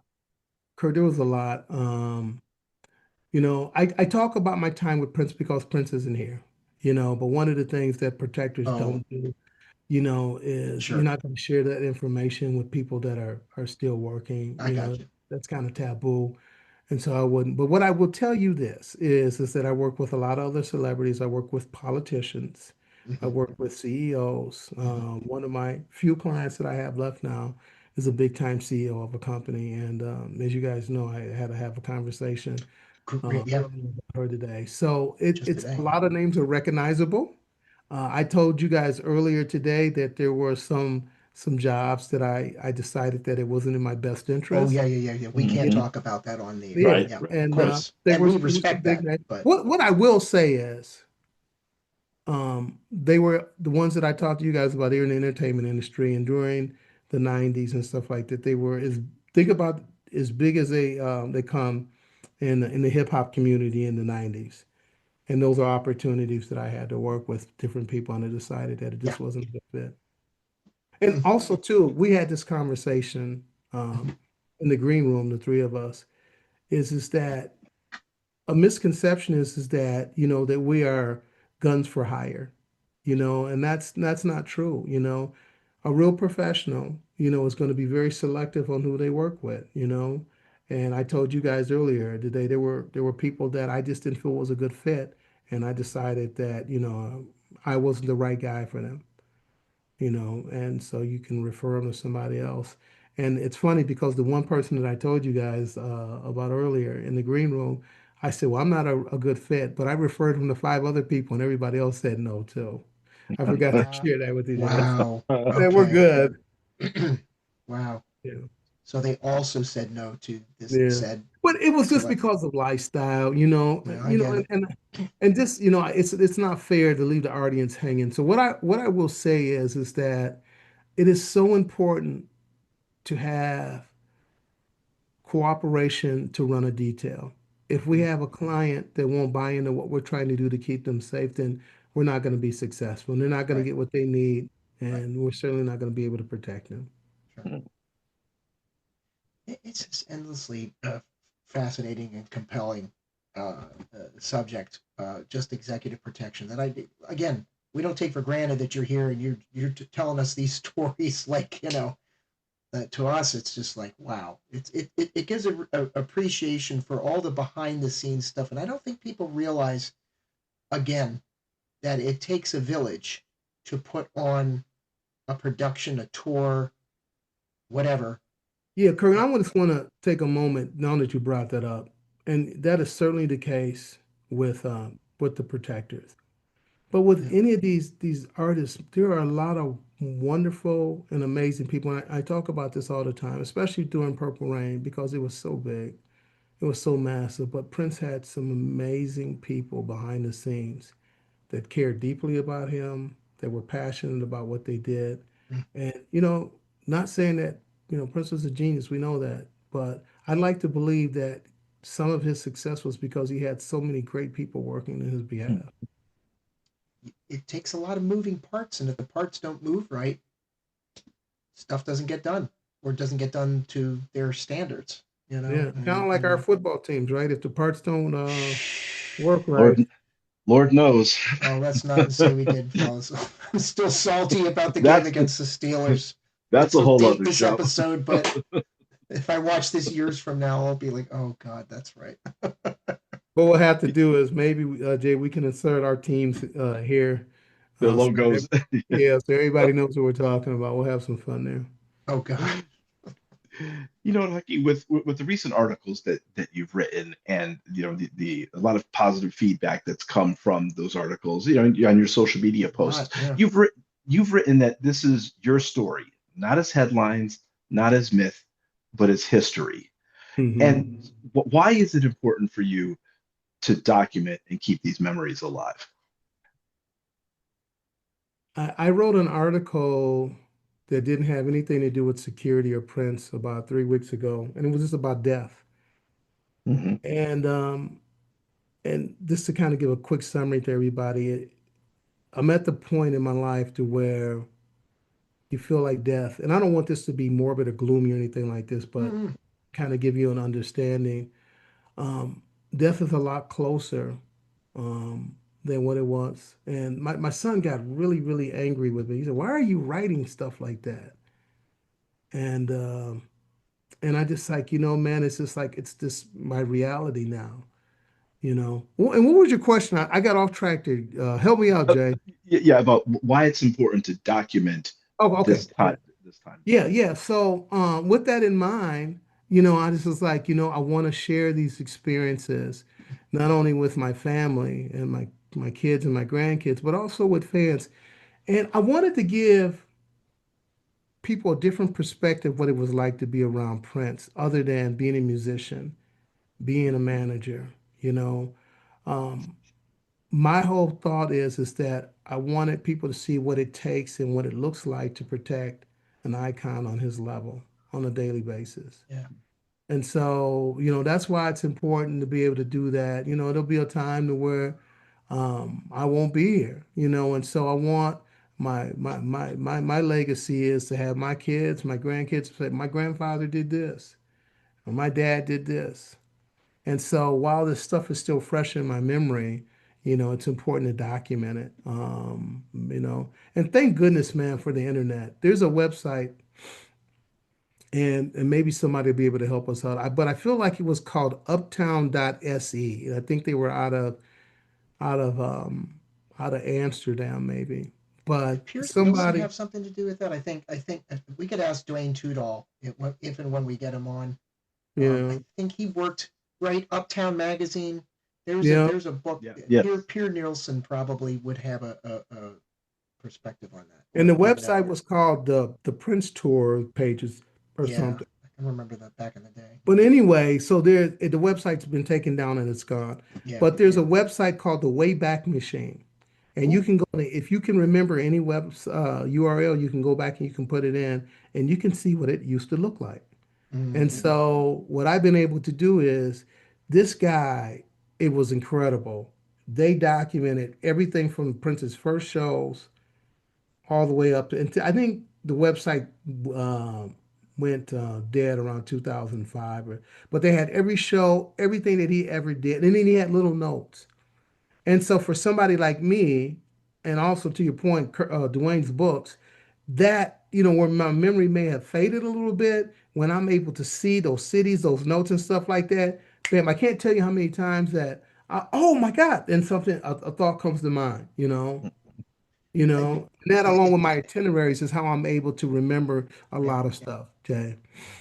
Kurt. There was a lot. I talk about my time with Prince because Prince isn't here. But one of the things that protectors Oh, don't do, is you're sure, not going to share that information with people that are still working. I got you. That's kind of taboo. And so I wouldn't. But what I will tell you this is that I work with a lot of other celebrities. I work with politicians. I Hmm. work with CEOs. Hmm. One of my few clients that I have left now is a big time CEO of a company. And as you guys know, I had to have a conversation Great, yeah, earlier with her today. So just it's a today. lot of names are recognizable. I told you guys earlier today that there were some jobs that I decided that it wasn't in my best Oh, interest. yeah, yeah, yeah, yeah. We can't Hmm. talk about that on the air. Yeah, Right. Yeah, of and Right. course, they and were we it was some respect big that. names. But What I will say is, they were the ones that I talked to you guys about. They were in the entertainment industry, and during the '90s and stuff like that, they were as think about as big as they come in the hip hop community in the '90s. And those are opportunities that I had to work with different people, and I decided that it yeah, just wasn't a good fit. And mm, also, too, we had this conversation mhm, in the green room, the three of us, is that a misconception is that that we are guns for hire, and that's not true. A real professional is going to be very selective on who they work with. And I told you guys earlier today there were people that I just didn't feel was a good fit, and I decided that I wasn't the right guy for them. And so you can refer them to somebody else. And it's funny because the one person that I told you guys about earlier in the green room, I said, well, I'm not a good fit, but I referred him to five other people, and everybody else said no too. I forgot to wow, share that with you guys. wow, They were okay, good. wow. Yeah. So they also said no to this Yeah. said But it was just select. because of lifestyle, you know, No, I you know, get and, it. and and just, it's not fair to leave the audience hanging. So what I will say is that it is so important to have cooperation to run a detail. If we Mm, have a client that won't buy into what we're trying to do to keep them safe, then we're not going to be successful. And they're not going to right, get what they need, right, and we're certainly not going to be able to protect them. sure. It's just endlessly fascinating and compelling subject. Just executive protection that again, we don't take for granted that you're here and you're telling us these stories. Like, to us, it's just like, wow. It gives a appreciation for all the behind the scenes stuff, and I don't think people realize, again, that it takes a village to put on a production, a tour, whatever. Yeah, Kurt, I just want to take a moment now that you brought that up, and that is certainly the case with the protectors. But with Yeah. any of these artists, there are a lot of wonderful and amazing people. And I talk about this all the time, especially during Purple Rain because it was so big, it was so massive. But Prince had some amazing people behind the scenes that cared deeply about him, that were passionate about what they did. Mm. And, not saying that, Prince was a genius, we know that, but I'd like to believe that some of his success was because he had so many great people working in his behalf. It takes a lot of moving parts, and if the parts don't move right, stuff doesn't get done, or it doesn't get done to their standards. Yeah, kind And of like our football teams, right? If the parts don't work right, Lord, Lord knows. oh, let's not say we did, fellas. I'm still salty about the game That's against the Steelers. that's a We'll whole date other this show. episode, but if I watch this years from now, I'll be like, oh God, that's right. what we'll have to do is maybe Jay, we can insert our teams here, The so that logos. yeah, so everybody knows what we're talking about. We'll have some fun there. Oh God. You know, Hucky, with the recent articles that you've written, and the a lot of positive feedback that's come from those articles, on your social media A lot, posts, yeah. you've written that this is your story, not as headlines, not as myth, but as history. Hmm. And why is it important for you to document and keep these memories alive? I wrote an article that didn't have anything to do with security or Prince about 3 weeks ago, and it was just about death. Hmm. And just to kind of give a quick summary to everybody, I'm at the point in my life to where you feel like death, and I don't want this to be morbid or gloomy or anything like this, but Mm-mm. kind of give you an understanding. Um, Death is a lot closer than what it was. And my son got really, really angry with me. He said, "Why are you writing stuff like that?" And I just like, man, it's just like it's just my reality now. And what was your question? I got off track there. Help me out, Uh, Jay. yeah, about why it's important to document Oh, okay. this Yeah. time, this time. Yeah, yeah. So, with that in mind, I just was like, I want to share these experiences, not only with my family and my kids and my grandkids, but also with fans. And I wanted to give people a different perspective what it was like to be around Prince, other than being a musician, being a manager. You know, um, my whole thought is that I wanted people to see what it takes and what it looks like to protect an icon on his level on a daily basis. Yeah. And so, that's why it's important to be able to do that. There'll be a time to where I won't be here, and so I want my legacy is to have my kids, my grandkids say, my grandfather did this, or my dad did this. And so while this stuff is still fresh in my memory, it's important to document it. And thank goodness, man, for the internet. There's a website, and maybe somebody will be able to help us out. But I feel like it was called uptown.se. And I think they were out of out of Amsterdam, maybe. It But appears Nielsen somebody, have something to do with that. I think we could ask Dwayne Tudall if and when we get him on. yeah, I think he worked right Uptown Magazine. yeah. There's a book. Yeah. Yes. Pierre Nielsen probably would have a perspective on that, And or the would know. website was called the Prince Tour pages or Yeah, something. I can remember that back in the day. But anyway, so the website's been taken down and it's gone. Yeah. But there's a website called the Wayback Machine. And you Oh. can go if you can remember any web URL, you can go back and you can put it in and you can see what it used to look like. And Mm-hmm. so what I've been able to do is this guy, it was incredible. They documented everything from Prince's first shows all the way up to, and I think the website went dead around 2005, but they had every show, everything that he ever did, and then he had little notes. And so for somebody like me, and also to your point, Dwayne's books, that, where my memory may have faded a little bit, when I'm able to see those cities, those notes and stuff like that, bam, I can't tell you how many times that, oh my God, and something, a thought comes to mind, I think and that along it, with my itineraries is how I'm able to remember a yeah. lot of stuff, Jay.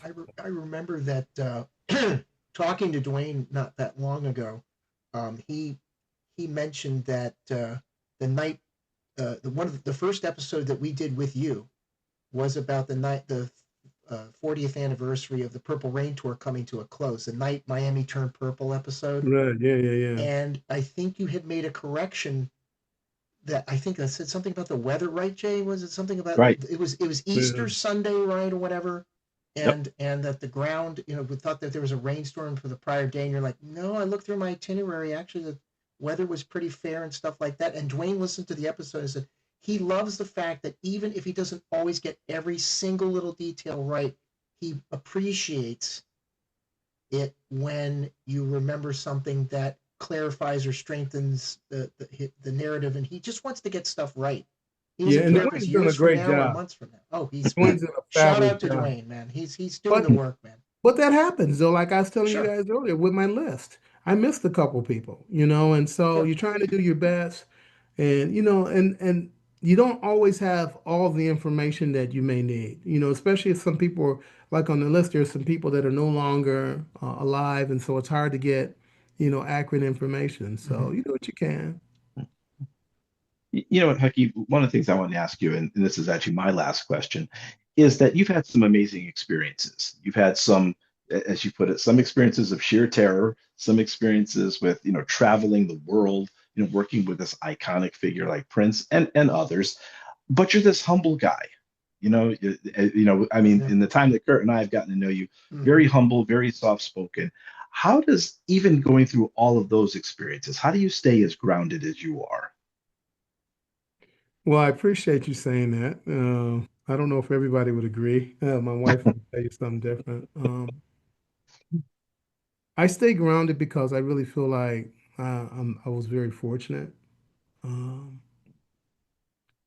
I remember that talking to Dwayne not that long ago. He mentioned that the night the one of the first episode that we did with you was about the 40th anniversary of the Purple Rain tour coming to a close. The night Miami turned purple episode, Right. Yeah, yeah, yeah. and I think you had made a correction that I think that said something about the weather, right, Jay? Was it something about Right. it was Easter Yeah. Sunday, right, or whatever? Yep. And that the ground, we thought that there was a rainstorm for the prior day, and you're like, no, I looked through my itinerary. Actually, the weather was pretty fair and stuff like that. And Dwayne listened to the episode and said he loves the fact that even if he doesn't always get every single little detail right, he appreciates it when you remember something that clarifies or strengthens the narrative, and he just wants to get stuff right. He Yeah, doesn't and care if it's Dwayne's done a years from great now or job. months from now. Oh, he's Dwayne's done a shout fabulous out to job. Dwayne, man. He's doing But the work, man. But that happens though. Like I was telling you Sure. guys earlier with my list, I missed a couple people, and so Yep. you're trying to do your best, and you don't always have all the information that you may need, especially if some people like on the list, there's some people that are no longer alive, and so it's hard to get, accurate information. So Mhm. you do what you can. You know what, Hucky, one of the things I wanted to ask you, and this is actually my last question, is that you've had some amazing experiences. You've had some, as you put it, some experiences of sheer terror, some experiences with, traveling the world, working with this iconic figure like Prince and others. But you're this humble guy. I mean, Yeah. in the time that Kurt and I have gotten to know you, very Mhm. humble, very soft spoken. How does even going through all of those experiences, how do you stay as grounded as you are? Well, I appreciate you saying that. I don't know if everybody would agree. My wife would tell you something different. I stay grounded because I really feel like I was very fortunate. Um,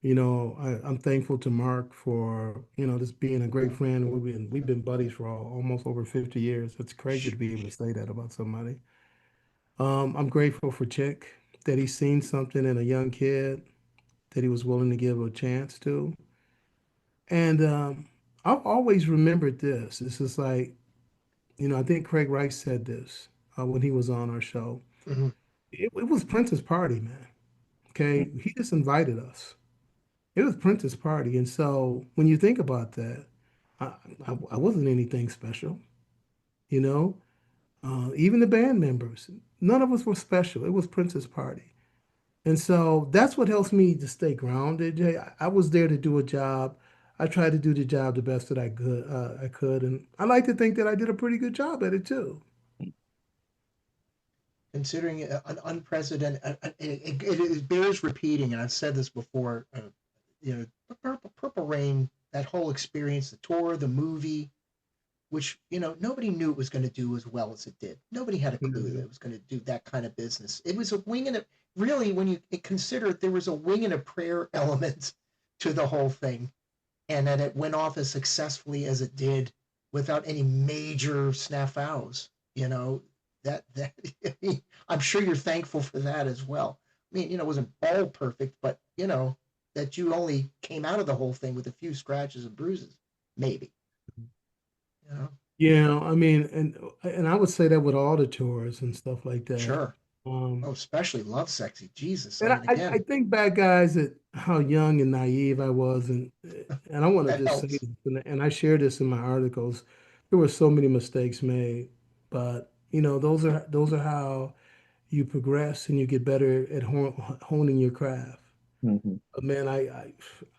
I'm thankful to Mark for, just being a great friend. We've been buddies for almost over 50 years. It's crazy to be able to say that about somebody. I'm grateful for Chick that he's seen something in a young kid that he was willing to give a chance to. And I've always remembered this. This is like, I think Craig Rice said this when he was on our show. Mhm. It was Prince's party, man. Okay. He just invited us. It was Prince's party. And so when you think about that, I, I wasn't anything special, you know? Even the band members, none of us were special. It was Prince's party. And so that's what helps me to stay grounded, Jay. I was there to do a job. I tried to do the job the best that I could, and I like to think that I did a pretty good job at it too. Considering an unprecedented, it bears repeating, and I've said this before. Purple Rain, that whole experience, the tour, the movie, which nobody knew it was going to do as well as it did. Nobody had a clue that Mhm. it was going to do that kind of business. It was a wing and a really, when you consider it, there was a wing and a prayer element to the whole thing, and that it went off as successfully as it did without any major snafus. You know that I mean, I'm sure you're thankful for that as well. I mean, it wasn't all perfect, but that you only came out of the whole thing with a few scratches and bruises, maybe. You know, Yeah, I mean, and I would say that with all the tours and stuff like that. sure. Um, Oh, especially Love Sexy. Jesus. I and mean, I again, think back, guys, at how young and naive I was, and I want to that just say helps. this, and I share this in my articles. There were so many mistakes made, but those are how you progress and you get better at honing your craft. Mhm. But man,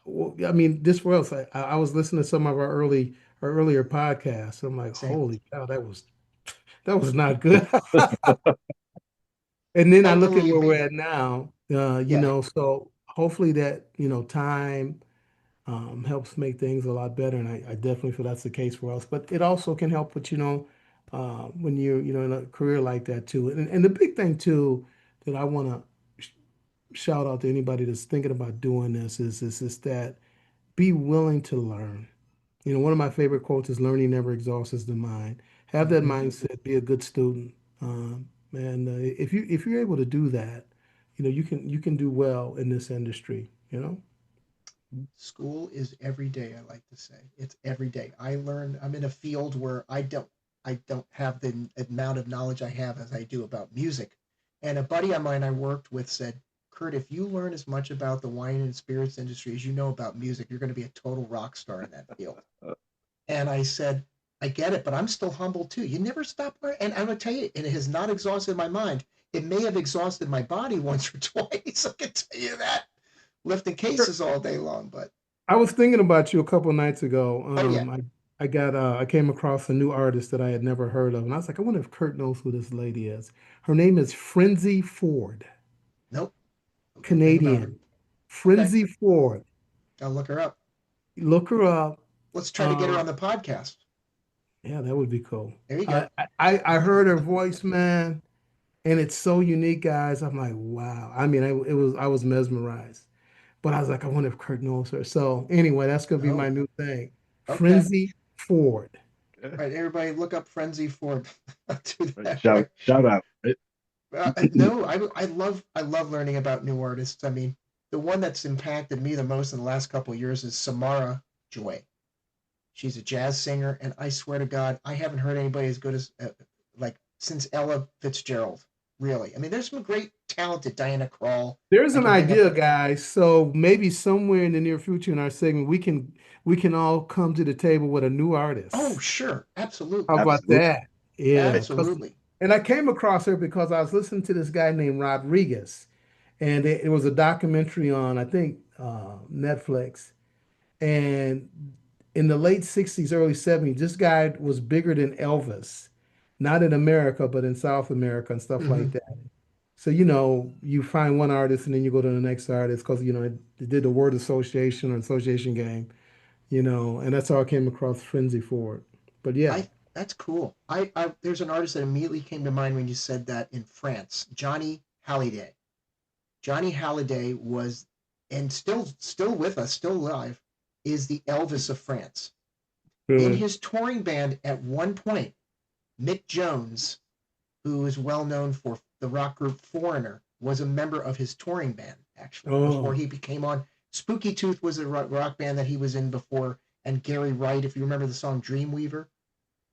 well, I mean, this for us. I was listening to some of our earlier podcasts. I'm like, Same. holy cow, that was not good. And then I Oh, look at believe where we're me. at now. Yeah. So hopefully that time helps make things a lot better, and I definitely feel that's the case for us. But it also can help with when you're in a career like that too. And the big thing too that I want to shout out to anybody that's thinking about doing this is that be willing to learn. One of my favorite quotes is learning never exhausts the mind. Have that Hmm. mindset, be a good student. And if you're able to do that, you can do well in this industry. School is every day, I like to say. It's every day. I learn, I'm in a field where I don't have the amount of knowledge I have as I do about music. And a buddy of mine I worked with said, Kurt, if you learn as much about the wine and spirits industry as you know about music, you're going to be a total rock star in that field. And I said, I get it, but I'm still humble too. You never stop learning. And I'm going to tell you, and it has not exhausted my mind. It may have exhausted my body once or twice. I can tell you that. Lifting cases all day long, but I was thinking about you a couple nights ago. oh yeah, I came across a new artist that I had never heard of, and I was like, I wonder if Kurt knows who this lady is. Her name is Frenzy Ford, nope, know anything about her. Canadian. Okay, Frenzy Ford. I'll look her up. Look her up. Let's try to get her Uh, on the podcast. yeah, that would be cool. There you I, go. I heard her voice, man, and it's so unique, guys. I'm like, wow. I mean, I was mesmerized. But I was like, I wonder if Kurt knows her. So anyway, that's gonna be my No, new thing. okay. Frenzy Ford. All right, everybody, look up Frenzy Ford. I'll do Right. that Shout right. shout out. Right? No, I love learning about new artists. I mean, the one that's impacted me the most in the last couple of years is Samara Joy. She's a jazz singer, and I swear to God, I haven't heard anybody as good as like since Ella Fitzgerald. Really, I mean, there's some great talented Diana Krall. There's I an can think of. idea, guys. So maybe somewhere in the near future in our segment, we can all come to the table with a new Oh, artist. sure, How absolutely, about Absolutely. that? Yeah, Right. because absolutely. and I came across her because I was listening to this guy named Rodriguez, and it was a documentary on I think Netflix. And in the late 60s, early 70s, this guy was bigger than Elvis, not in America, but in South America and stuff like Hmm. that. So, you find one artist and then you go to the next artist because, it did the word association or association game, and that's how I came across Frenzy for it. But yeah, I That's cool. I there's an artist that immediately came to mind when you said that in France, Johnny Hallyday. Johnny Halliday was, and still with us, still alive, is the Elvis of France. In really. his touring band at one point, Mick Jones, who is well known for the rock group Foreigner, was a member of his touring band actually before Oh, he became on. Spooky Tooth was a rock band that he was in before, and Gary Wright, if you remember the song Dreamweaver.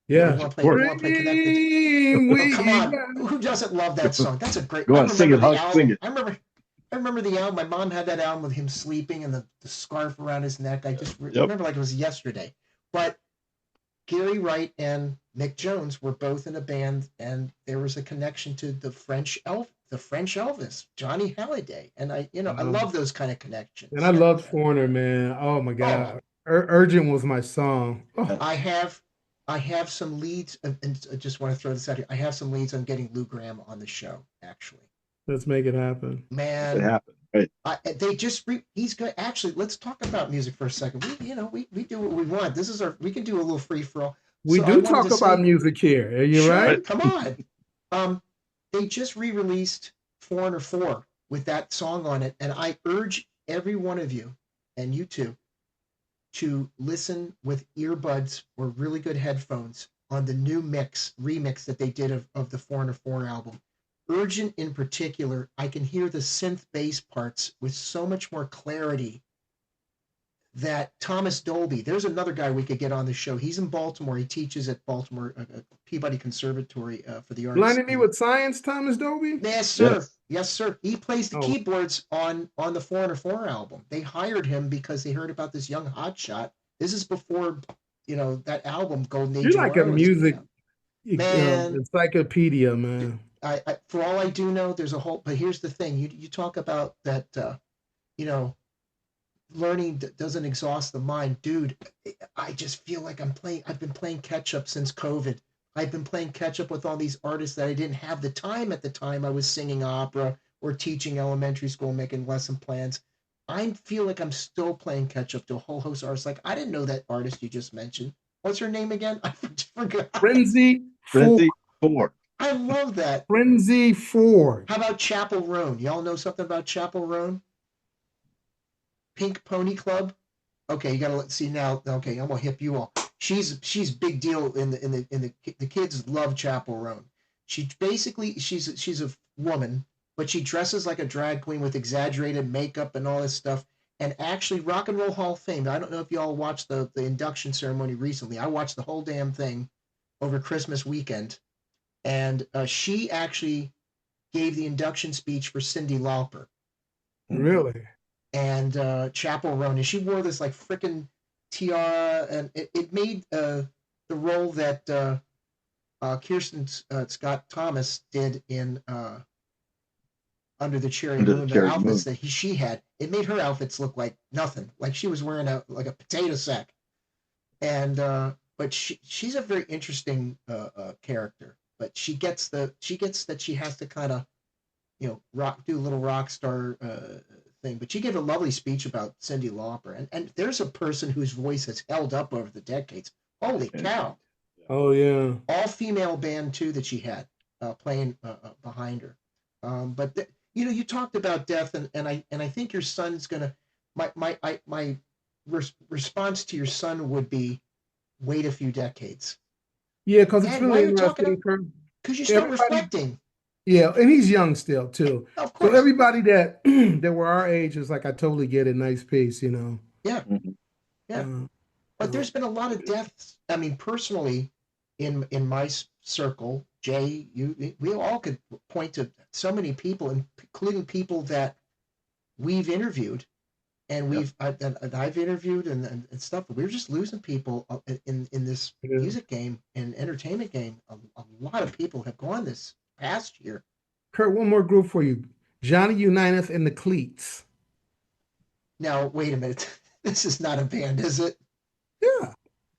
You yeah. want to Of play? You course. want to play Connected? Dream Oh, come on. Weaver. Who doesn't love that song? That's a great. Go I on, sing remember it, the Huck, sing album. it. I remember the album. My mom had that album with him sleeping and the scarf around his neck. I just Yep. remember like it was yesterday. But Gary Wright and Mick Jones were both in a band, and there was a connection to the French Elvis, Johnny Halliday, and I Um, love those kind of and I connections. loved Foreigner, man. Oh my Oh, God. Urgent was my song. Oh, Yeah. I have I have some leads, and I just want to throw this out here. I have some leads on getting Lou Graham on the show. Actually, let's make it happen. Make it man, happen. Right. they just he's good. Actually, let's talk about music for a second. We do what we want. We can do a little free for all. We So I do wanted talk to about say, music here. Are you sure, right? Right. come on. Um, they just re-released Foreigner 4 with that song on it, and I urge every one of you, and you too, to listen with earbuds or really good headphones on the new remix that they did of the Foreigner 4 album. Urgent in particular, I can hear the synth bass parts with so much more clarity that Thomas Dolby, there's another guy we could get on the show. He's in Baltimore. He teaches at Baltimore Peabody Conservatory for the Arts. Blinding me with science, Thomas Dolby? Yes, sir. Yes. Yes, sir. He plays the Oh, keyboards on the Foreigner 4 album. They hired him because they heard about this young hotshot. This is before that album Golden you're Age of like a Wireless came music out. Man, encyclopedia, man. for all I do know, there's a whole. But here's the thing: you talk about that. You know, learning doesn't exhaust the mind, dude. I just feel like I've been playing catch up since COVID. I've been playing catch up with all these artists that I didn't have the time at the time I was singing opera or teaching elementary school, making lesson plans. I feel like I'm still playing catch up to a whole host of artists. Like, I didn't know that artist you just mentioned. What's her name again? I forgot. Frenzy Ford. Frenzy 4. I love that. Frenzy Ford. How about Chapel Roan? Y'all know something about Chapel Roan? Pink Pony Club. Okay, you gotta see now. Okay, I'm gonna hip you all. She's big deal the kids love Chapel Roan. She's a woman, but she dresses like a drag queen with exaggerated makeup and all this stuff. And actually, Rock and Roll Hall of Fame. I don't know if y'all watched the induction ceremony recently. I watched the whole damn thing over Christmas weekend, and she actually gave the induction speech for Cyndi Lauper Mhm. Really? and Chapel Roan, and she wore this like freaking tiara, and it made the role that Kirsten Scott Thomas did in Under the Cherry Under the Moon. The cherry outfits moon. that she had, it made her outfits look like nothing, like she was wearing a potato sack. And but she's a very interesting character. But she gets that she has to kind of do a little rock star thing. But she gave a lovely speech about Cyndi Lauper, and there's a person whose voice has held up over the decades. Holy Fantastic. cow! Oh yeah. All female band too that she had playing behind her. But you talked about death, and I think your son's gonna. My response to your son would be wait a few decades. Yeah, because it's Dad, why really are you talking? interesting. Kurt. Because you start Everybody, reflecting. yeah, and he's young still too. Of So course. everybody that that were our age is like, I totally get it. Nice piece. Yeah. Mhm. Yeah. Uh, But there's been a lot of deaths. I mean, personally, in my circle, Jay, we all could point to so many people, including people that we've interviewed and Yep. I've interviewed and stuff. We're just losing people in this Yeah. music game and entertainment game. A lot of people have gone this past year. Kurt, one more group for you. Johnny Unitas and the Cleats. Now, wait a minute. This is not a band, is it? Yeah.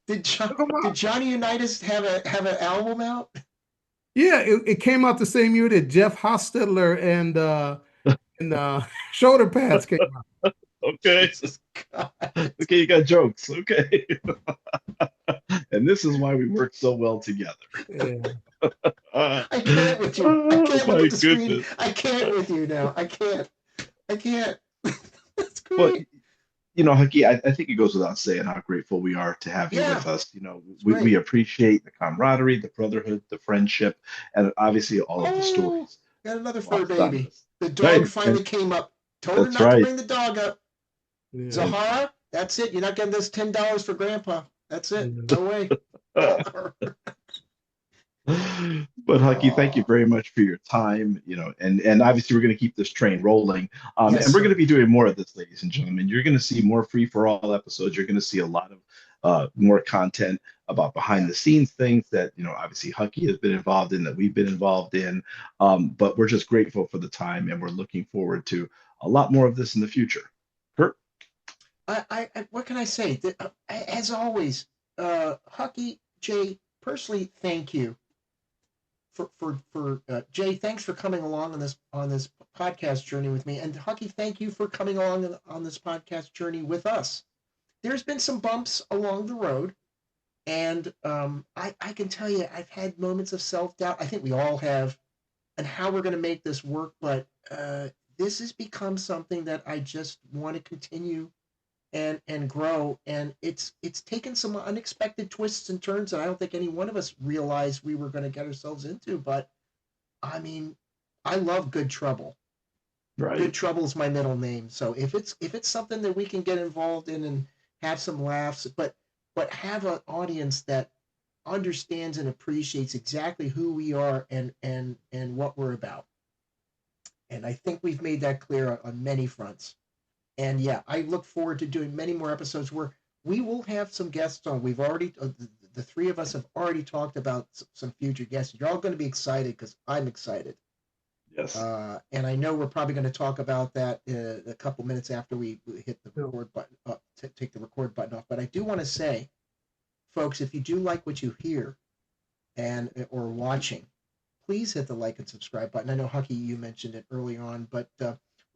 Did Come on. Johnny Unitas have an album out? Yeah, it came out the same year that Jeff Hostetler and Shoulder Pads came out. Okay. Jesus God. Okay, you got jokes. Okay. And this is why we work so well together. Yeah. I can't with you. I Oh can't my look at the screen. goodness. I can't with you now. I can't. That's Well, great. Hucky, I think it goes without saying how grateful we are to have you Yeah, with us. it's We great. appreciate the camaraderie, the brotherhood, the friendship, and obviously all of the Oh, stories got another fur lost on baby. us. The dog Right. finally came up. Told her That's not to right. bring the dog up. Yeah. And Zahara, that's it. You're not getting this $10 for Grandpa. That's it. Yeah. No way. but Hucky, thank you Oh, very much for your time. And obviously we're going to keep this train rolling. yes, And we're going sir. to be doing more of this, ladies and gentlemen. You're going to see more free for all episodes. You're going to see a lot of more content about behind Yeah. the scenes things that obviously Hucky has been involved in, that we've been involved in. But we're just grateful for the time, and we're looking forward to a lot more of this in the future. Kurt? What can I say? As always, Hucky, Jay, personally, thank you for Jay. Thanks for coming along on this podcast journey with me, and Hucky, thank you for coming along on this podcast journey with us. There's been some bumps along the road, and I can tell you, I've had moments of self doubt. I think we all have, and how we're going to make this work. But this has become something that I just want to continue and grow, and it's taken some unexpected twists and turns that I don't think any one of us realized we were going to get ourselves into. But I mean, I love Good Trouble. Good Right. Trouble is my middle name, so if it's something that we can get involved in and have some laughs, but have an audience that understands and appreciates exactly who we are and what we're about, and I think we've made that clear on many fronts. And yeah, I look forward to doing many more episodes where we will have some guests on. We've already, the three of us have already talked about some future guests. You're all going to be excited because I'm excited. Yes. And I know we're probably going to talk about that a couple minutes after we hit the Yeah. record button, take the record button off. But I do want to say, folks, if you do like what you hear and or watching, please hit the like and subscribe button. I know Hucky, you mentioned it early on, but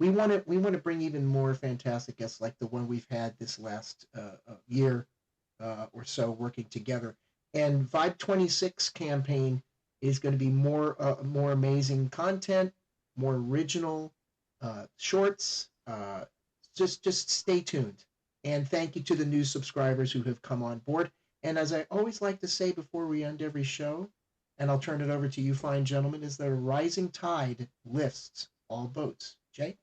we want to bring even more fantastic guests like the one we've had this last year or so working together. And Vibe 26 campaign is going to be more amazing content, more original shorts. Just stay tuned. And thank you to the new subscribers who have come on board. And as I always like to say before we end every show, and I'll turn it over to you, fine gentlemen, is that a rising tide lifts all boats. Jay?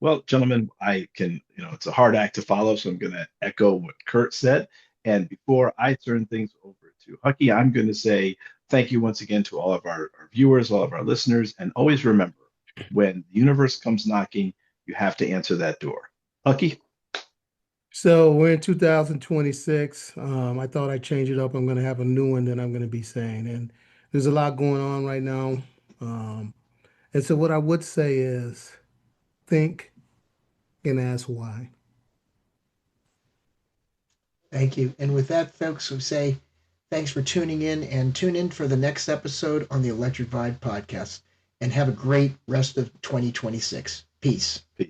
Well, gentlemen, it's a hard act to follow, so I'm going to echo what Kurt said. And before I turn things over to Hucky, I'm going to say thank you once again to all of our viewers, all of our listeners. And always remember, when the universe comes knocking, you have to answer that door. Hucky? So we're in 2026. I thought I'd change it up. I'm going to have a new one that I'm going to be saying. And there's a lot going on right now. And so what I would say is think and ask why. Thank you. And with that, folks, we say thanks for tuning in and tune in for the next episode on the Electric Vibe podcast. And have a great rest of 2026. Peace. Peace.